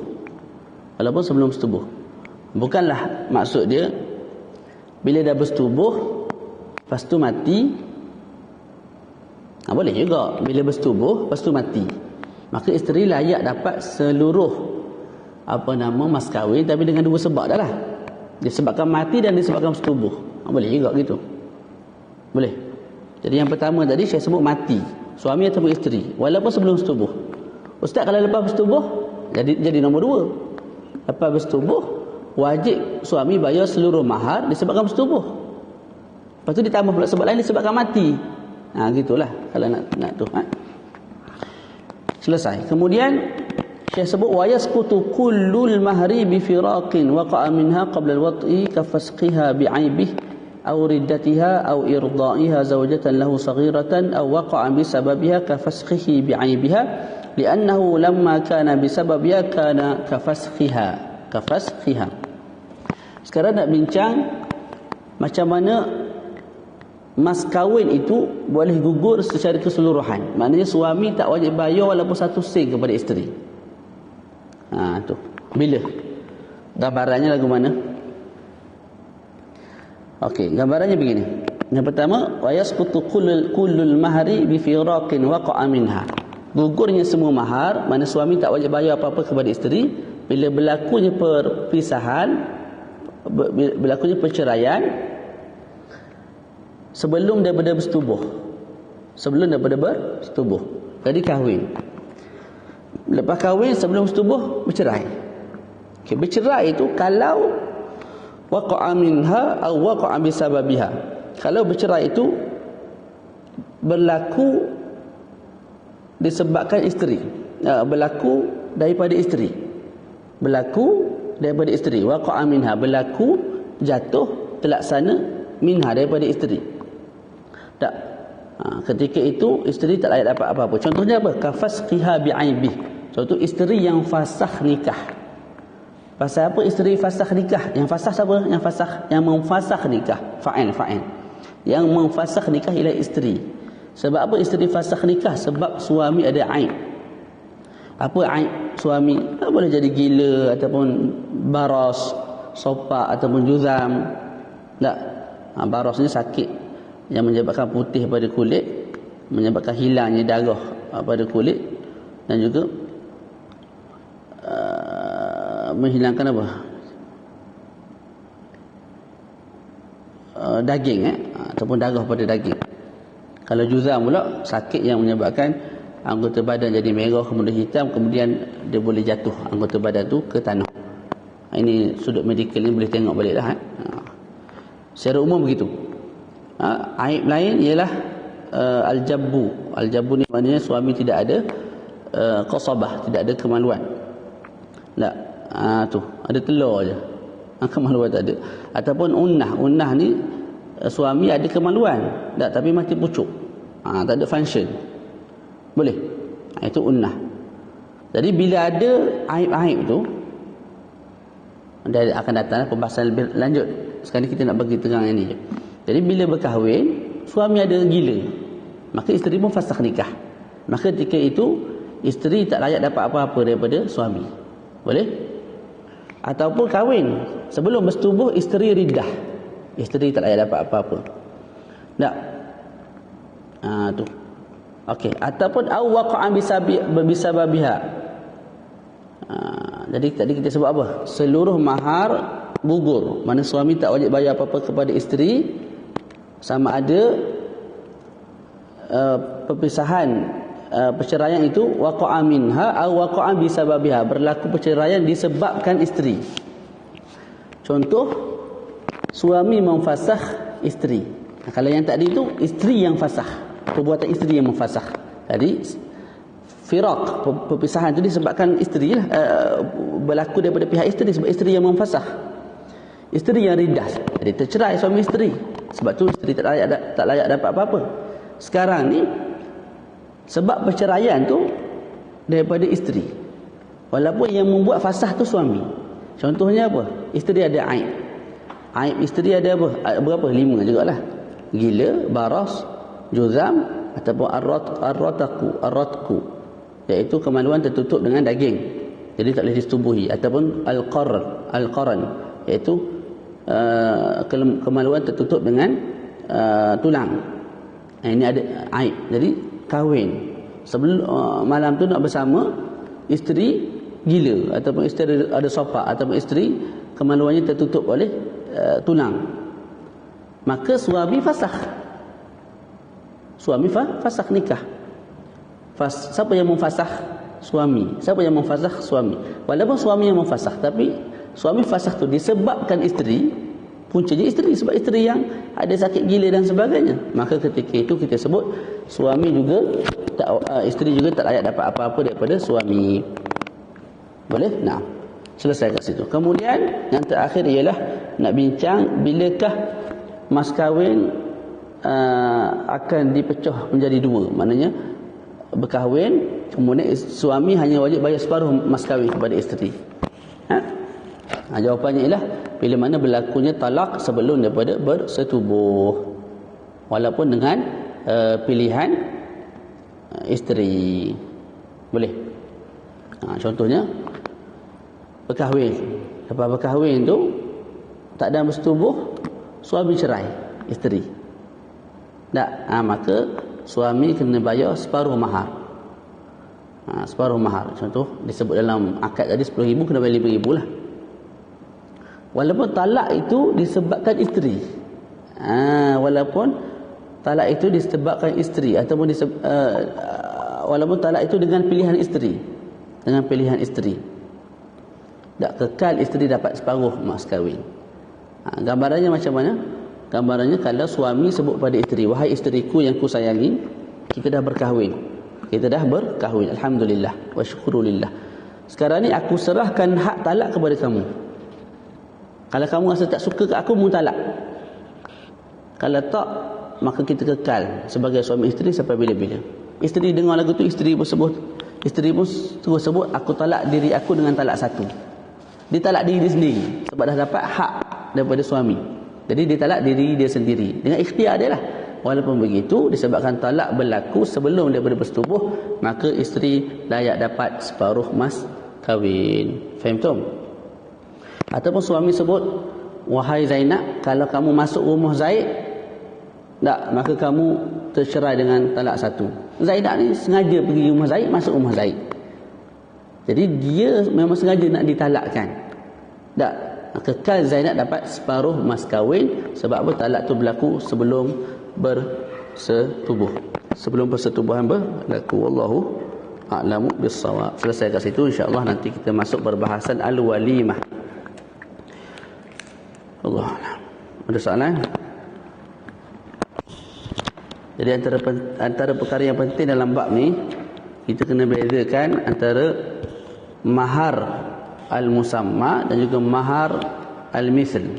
Walaupun sebelum setubuh. Bukanlah maksud dia bila dah bersetubuh lepas tu mati. Boleh juga bila bersetubuh lepas tu mati. Maka isteri layak dapat seluruh mas kahwin, tapi dengan dua sebab dah lah. Disebabkan mati dan disebabkan bersetubuh. Boleh juga gitu. Boleh. Jadi yang pertama tadi saya sebut mati, suami ataupun isteri walaupun sebelum bersetubuh. Ustaz, kalau lepas bersetubuh jadi nombor 2. Lepas bersetubuh wajib suami bayar seluruh mahar disebabkan bersetubuh. Lepas tu ditambah pula sebab lain disebabkan mati. Gitulah kalau nak tu. Selesai. Kemudian Syekh sebut wa yasqutu kullul mahri bi firaqin waqa'a minha qabla al-wat'i ka fasqiha bi 'aibih aw riddatiha aw irda'iha zawjatan lahu saghiratan aw waqa'a bi sababiha ka fasqihi bi 'aibiha li'annahu lamma kana bi sababiha kana ka fasqiha. Sekarang nak bincang macam mana mas kahwin itu boleh gugur secara keseluruhan. Maknanya suami tak wajib bayar walaupun 1 sen kepada isteri. Tu. Bila? Gambarannya lagu mana? Okey, gambarannya begini. Yang pertama, wa yasqutu kullul mahari bi firaqin waqa'a minha. Gugurnya semua mahar, mana suami tak wajib bayar apa-apa kepada isteri bila berlakunya perpisahan, berlakunya perceraian sebelum daripada bersetubuh. Sebelum daripada bersetubuh. Jadi kahwin. Lepas kahwin sebelum bersetubuh bercerai. Okay, bercerai itu kalau waqa'a minha aw waqa'a bisababiha. Kalau bercerai itu berlaku disebabkan isteri, berlaku daripada isteri, berlaku daripada isteri. Waqa'a minha, berlaku jatuh terlaksana minha, daripada isteri. Tak, ketika itu isteri tak layak dapat apa-apa. Contohnya apa? Kafasqiha bi'aibih. Contoh isteri yang fasakh nikah. Pasal apa isteri fasakh nikah? Yang fasakh siapa? Yang fasakh, yang memfasakh nikah. Fa'il. Yang memfasakh nikah ialah isteri. Sebab apa isteri fasakh nikah? Sebab suami ada aib. Apa aib suami? Boleh jadi gila ataupun baras, sopak ataupun juzam. Tak. Baras ni sakit yang menyebabkan putih pada kulit, menyebabkan hilangnya darah pada kulit, dan juga menghilangkan apa? Daging ataupun darah pada daging. Kalau juzam pula sakit yang menyebabkan anggota badan jadi merah kemudian hitam, kemudian dia boleh jatuh anggota badan tu ke tanah. Ini sudut medikal ni boleh tengok baliklah. Secara umum begitu. Aib lain ialah al-jabbu. Al-jabbu ni maknanya suami tidak ada qasabah, tidak ada kemaluan. Tak. Tu ada telur aja. Kemaluan tak ada. Ataupun unnah ni suami ada kemaluan, tak, tapi mati pucuk. Tak ada function. Boleh. Itu unnah. Jadi bila ada aib-aib tu, dia akan datang pembahasan lebih lanjut. Sekarang ni kita nak bagi terang yang ni je. Jadi bila berkahwin, suami ada gila, maka isteri pun fasakh nikah. Maka ketika itu isteri tak layak dapat apa-apa daripada suami. Boleh? Ataupun kahwin sebelum bersetubuh isteri riddah, isteri tak layak dapat apa-apa. Tak. Tu. Okey, ataupun aw waqa'a bisababiha. Jadi tadi kita sebut apa? Seluruh mahar gugur. Mana suami tak wajib bayar apa-apa kepada isteri, sama ada perpisahan perceraian itu waqa'a minha aw waqa'a bisababiha, berlaku perceraian disebabkan isteri. Contoh, suami memfasakh isteri. Kalau yang tadi itu isteri yang fasakh, perbuatan isteri yang memfasakh. Jadi firaq, perpisahan itu disebabkan isteri lah, berlaku daripada pihak isteri sebab isteri yang memfasakh. Isteri yang riddah, jadi tercerai suami isteri. Sebab tu isteri tak layak dapat apa-apa. Sekarang ni sebab perceraian tu daripada isteri, walaupun yang membuat fasakh tu suami. Contohnya apa? Isteri ada aib. Aib isteri ada apa? Berapa? 5 jugalah. Gila, baras, juzam ataupun arratku, iaitu kemaluan tertutup dengan daging, jadi tak boleh disetubuhi, ataupun al-qaran, iaitu kemaluan tertutup dengan tulang. Ini ada aib. Jadi kahwin sebelum malam tu nak bersama, isteri gila ataupun isteri ada sopak ataupun isteri kemaluannya tertutup oleh tulang, maka suami fasakh. Suami fasakh nikah. Siapa yang memfasakh? Suami. Siapa yang memfasakh? Suami. Walaupun suami yang memfasakh, tapi suami fasakh tu disebabkan isteri, puncanya isteri, sebab isteri yang ada sakit gila dan sebagainya. Maka ketika itu kita sebut suami juga isteri juga tak layak dapat apa-apa daripada suami. Boleh? Nah, selesai kat situ. Kemudian yang terakhir ialah nak bincang bilakah mas kahwin akan dipecah menjadi 2. Maknanya berkahwin, kemudian suami hanya wajib bayar separuh mas kahwin kepada isteri. Jawapannya ialah bila mana berlakunya talak sebelum daripada bersetubuh, walaupun dengan pilihan isteri. Boleh. Contohnya berkahwin, lepas berkahwin tu tak ada bersetubuh, suami cerai isteri. Tak, maka suami kena bayar separuh mahar. Separuh mahar. Contoh disebut dalam akad tadi 10,000, kena bayar 5,000 lah. Walaupun talak itu disebabkan isteri. Walaupun talak itu disebabkan isteri ataupun walaupun talak itu dengan pilihan isteri. Dengan pilihan isteri. Tak kekal isteri dapat separuh mas kahwin. Gambarannya macam mana? Gambarannya kalau suami sebut pada isteri, wahai isteriku yang ku sayangi, kita dah berkahwin. Kita dah berkahwin. Alhamdulillah wa syukurulillah. Sekarang ni aku serahkan hak talak kepada kamu. Kalau kamu rasa tak suka ke aku, mu talak. Kalau tak, maka kita kekal sebagai suami isteri sampai bila-bila. Isteri dengar lagu tu, isteri pun terus sebut, aku talak diri aku dengan talak satu. Dia talak diri dia sendiri sebab dah dapat hak daripada suami. Jadi dia talak diri dia sendiri dengan ikhtiar dia lah. Walaupun begitu, disebabkan talak berlaku sebelum daripada bersetubuh, maka isteri layak dapat separuh mas kahwin. Faham tu? Ataupun suami sebut, wahai Zainab, kalau kamu masuk rumah Zaid, tak, maka kamu tercerai dengan talak satu. Zainab ni sengaja pergi rumah Zaid, masuk rumah Zaid. Jadi dia memang sengaja nak ditalakkan. Tak, kekal Zainab dapat separuh mas kahwin. Sebab apa? Talak tu berlaku sebelum bersetubuh. Sebelum persetubuhan berlaku. Wallahu a'lamu bissawab. Selesai kat situ, insya-Allah nanti kita masuk perbahasan al-walimah. Allah a'lam. Ada soalan? Jadi antara perkara yang penting dalam bab ni, kita kena bezakan antara mahar al-musamma dan juga mahar al-misl.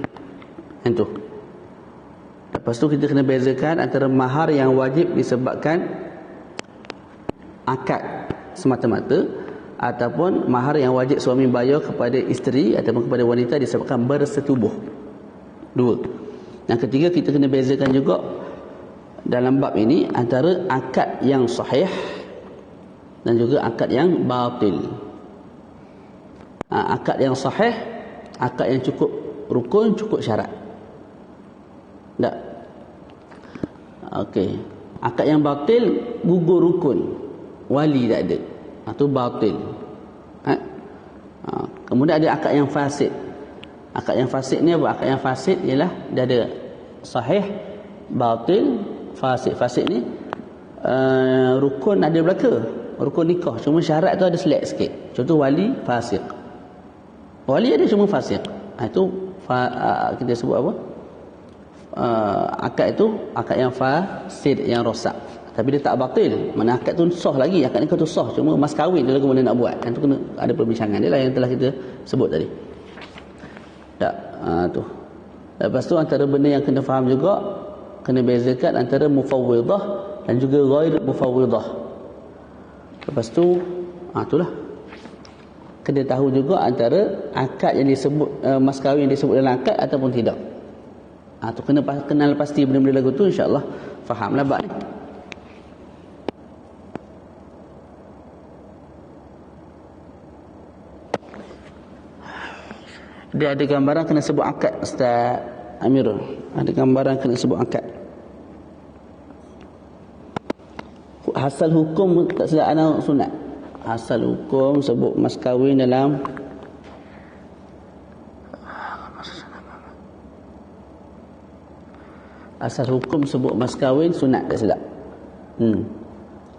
Itu. Lepas tu kita kena bezakan antara mahar yang wajib disebabkan akad semata-mata ataupun mahar yang wajib suami bayar kepada isteri ataupun kepada wanita disebabkan bersetubuh. Dua. Yang ketiga, kita kena bezakan juga dalam bab ini antara akad yang sahih dan juga akad yang batil. Akad yang sahih, akad yang cukup rukun, cukup syarat. Tak? Okey. Akad yang batil gugur rukun, wali tak ada. Itu batil. Kemudian ada akad yang fasid. Akad yang fasid ni apa? Akad yang fasid ialah dia ada sahih, batil, fasid. Fasid ni rukun ada belaka, rukun nikah, cuma syarat tu ada selek sikit. Contoh wali fasik. Wali ada cuma fasik. Itu kita sebut apa? Akad itu akad yang fasid, yang rosak. Tapi dia tak batil. Mana akad tu sah lagi, akad nikah tu sah, cuma mas kahwin dia lagu mana nak buat. Itu kena ada perbincangan dia lah yang telah kita sebut tadi. Tak, tu. Lepas tu antara benda yang kena faham juga, kena bezakan antara mufawwidah dan juga ghair mufawwidah. Lepas tu, itulah. Kena tahu juga antara akad yang disebut mas kahwin yang disebut dalam akad ataupun tidak. Tu kena kenal pasti benda-benda lagu tu, insya-Allah fahamlah bab ni. Dia ada gambaran kena sebut akad, Ustaz Amirul. Ada gambaran kena sebut akad. Asal hukum tak silap anak sunat. Asal hukum sebut mas kahwin dalam asal hukum sebut mas kahwin sunat tak silap.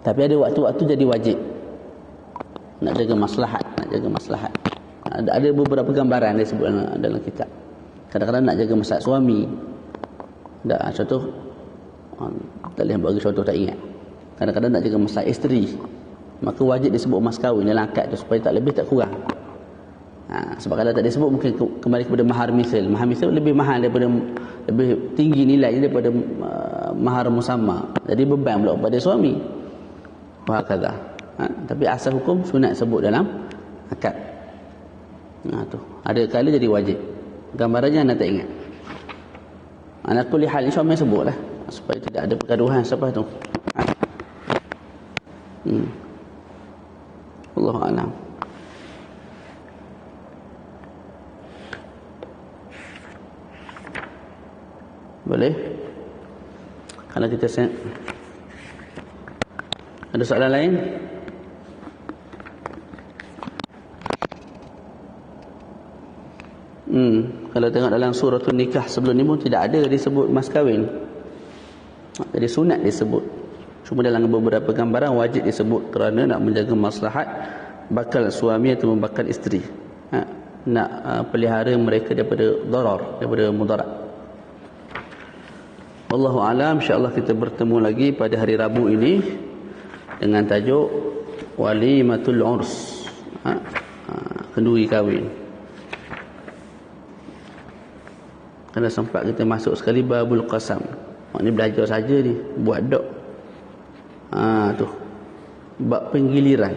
Tapi ada waktu-waktu jadi wajib. Nak jaga maslahat, Ada beberapa gambaran dia sebut dalam kitab. Kadang-kadang nak jaga maslahat suami. Contoh, tak boleh bagi contoh, tak ingat. Kadang-kadang nak jaga maslahat isteri, maka wajib disebut mas kahwin dalam akad tu supaya tak lebih tak kurang. Sebab kalau tak disebut mungkin kembali kepada mahar misal. Mahar misal lebih mahal daripada, lebih tinggi nilai daripada mahar musamma. Jadi beban pula kepada suami. Wahakadha. Tapi asal hukum sunat sebut dalam akad. Tu. Ada kali jadi wajib. Gambarannya anda tak ingat. Ala kulli hal insya-Allah sebutlah supaya tidak ada pergaduhan siapa tu. Allahu a'lam. Boleh? Kalau kita ada soalan lain? Kalau tengok dalam suratul nikah sebelum ni pun tidak ada disebut mas kahwin. Jadi sunat disebut. Cuma dalam beberapa gambaran wajib disebut kerana nak menjaga maslahat bakal suami atau bakal isteri. Nak pelihara mereka daripada darar, daripada mudarat. Wallahu alam, insya-Allah kita bertemu lagi pada hari Rabu ini dengan tajuk Walimatul Urs. Kenduri kahwin. Kena sempat kita masuk sekali babul qasam. Mak ni belajar saja ni, buat dok. Tu. Bab penggiliran.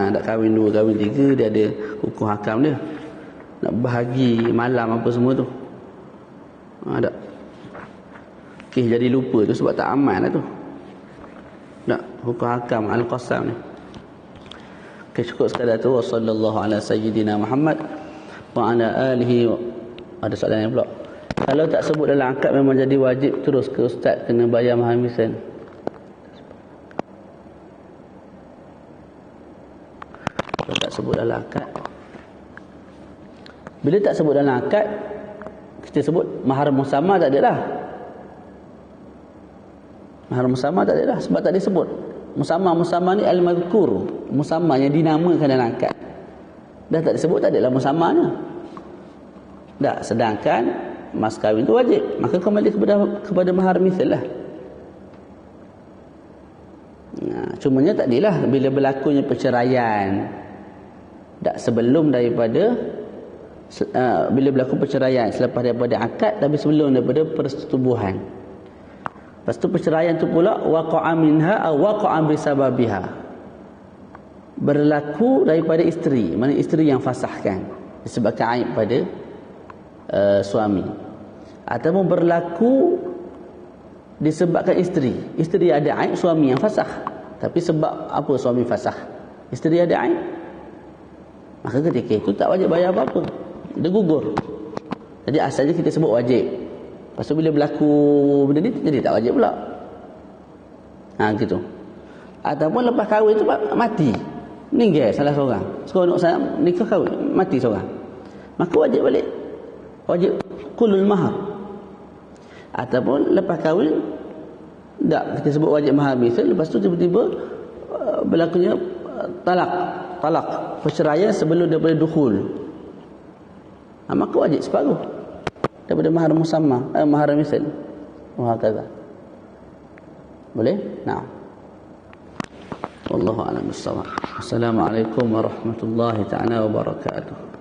Nak kahwin 2, kahwin 3, dia ada hukum hakam dia. Nak bahagi malam apa semua tu. Tak. Okey, jadi lupa tu sebab tak aman lah tu. Tak, hukum hakam al-qasam ni. Okey, cukup sekadar tu. Wassallallahu ala sayyidina Muhammad wa ala alihi wa... Ada soalan yang pula. Kalau tak sebut dalam akad memang jadi wajib terus ke ustaz kena bayar mahar misan? Kalau tak sebut dalam akad. Bila tak sebut dalam akad, kita sebut mahar musamma tak ada dah. Mahar musamma tak ada dah sebab tak disebut. Musamma ni al-madhkur, musamma yang dinamakan dalam akad. Dah tak disebut, tak adalah musammanya. Tak, sedangkan mas kahwin itu wajib, maka kembali kepada mahar misal lah. Cumanya takdilah bila berlakunya perceraian. Tak sebelum daripada bila berlaku perceraian selepas daripada akad, tapi sebelum daripada persetubuhan. Lepas tu perceraian tu pula waqa'a minha aw waqa'a bisababiha. Berlaku daripada isteri, mana isteri yang fasahkan disebabkan aib pada suami, ataupun berlaku disebabkan isteri ada aib, suami yang fasah. Tapi sebab apa suami fasah? Isteri ada aib, maka ketika itu tak wajib bayar apa-apa, dia gugur. Jadi asalnya kita sebut wajib, lepas tu bila berlaku benda ni jadi tak wajib pula. Gitu. Ataupun lepas kahwin tu mati, meninggal salah seorang, seronok saya nikah kahwin mati seorang, maka wajib balik, wajib kulul mahar. Ataupun lepas kahwin tak, kita sebut wajib mahar misal, lepas tu tiba-tiba berlakunya talak perceraian sebelum daripada dukhul, maka wajib separuh daripada mahar musamma, mahar misal. Wahakadha. Boleh? Nah. Wallahu a'lam bissawab. Assalamualaikum warahmatullahi ta'ala wabarakatuh.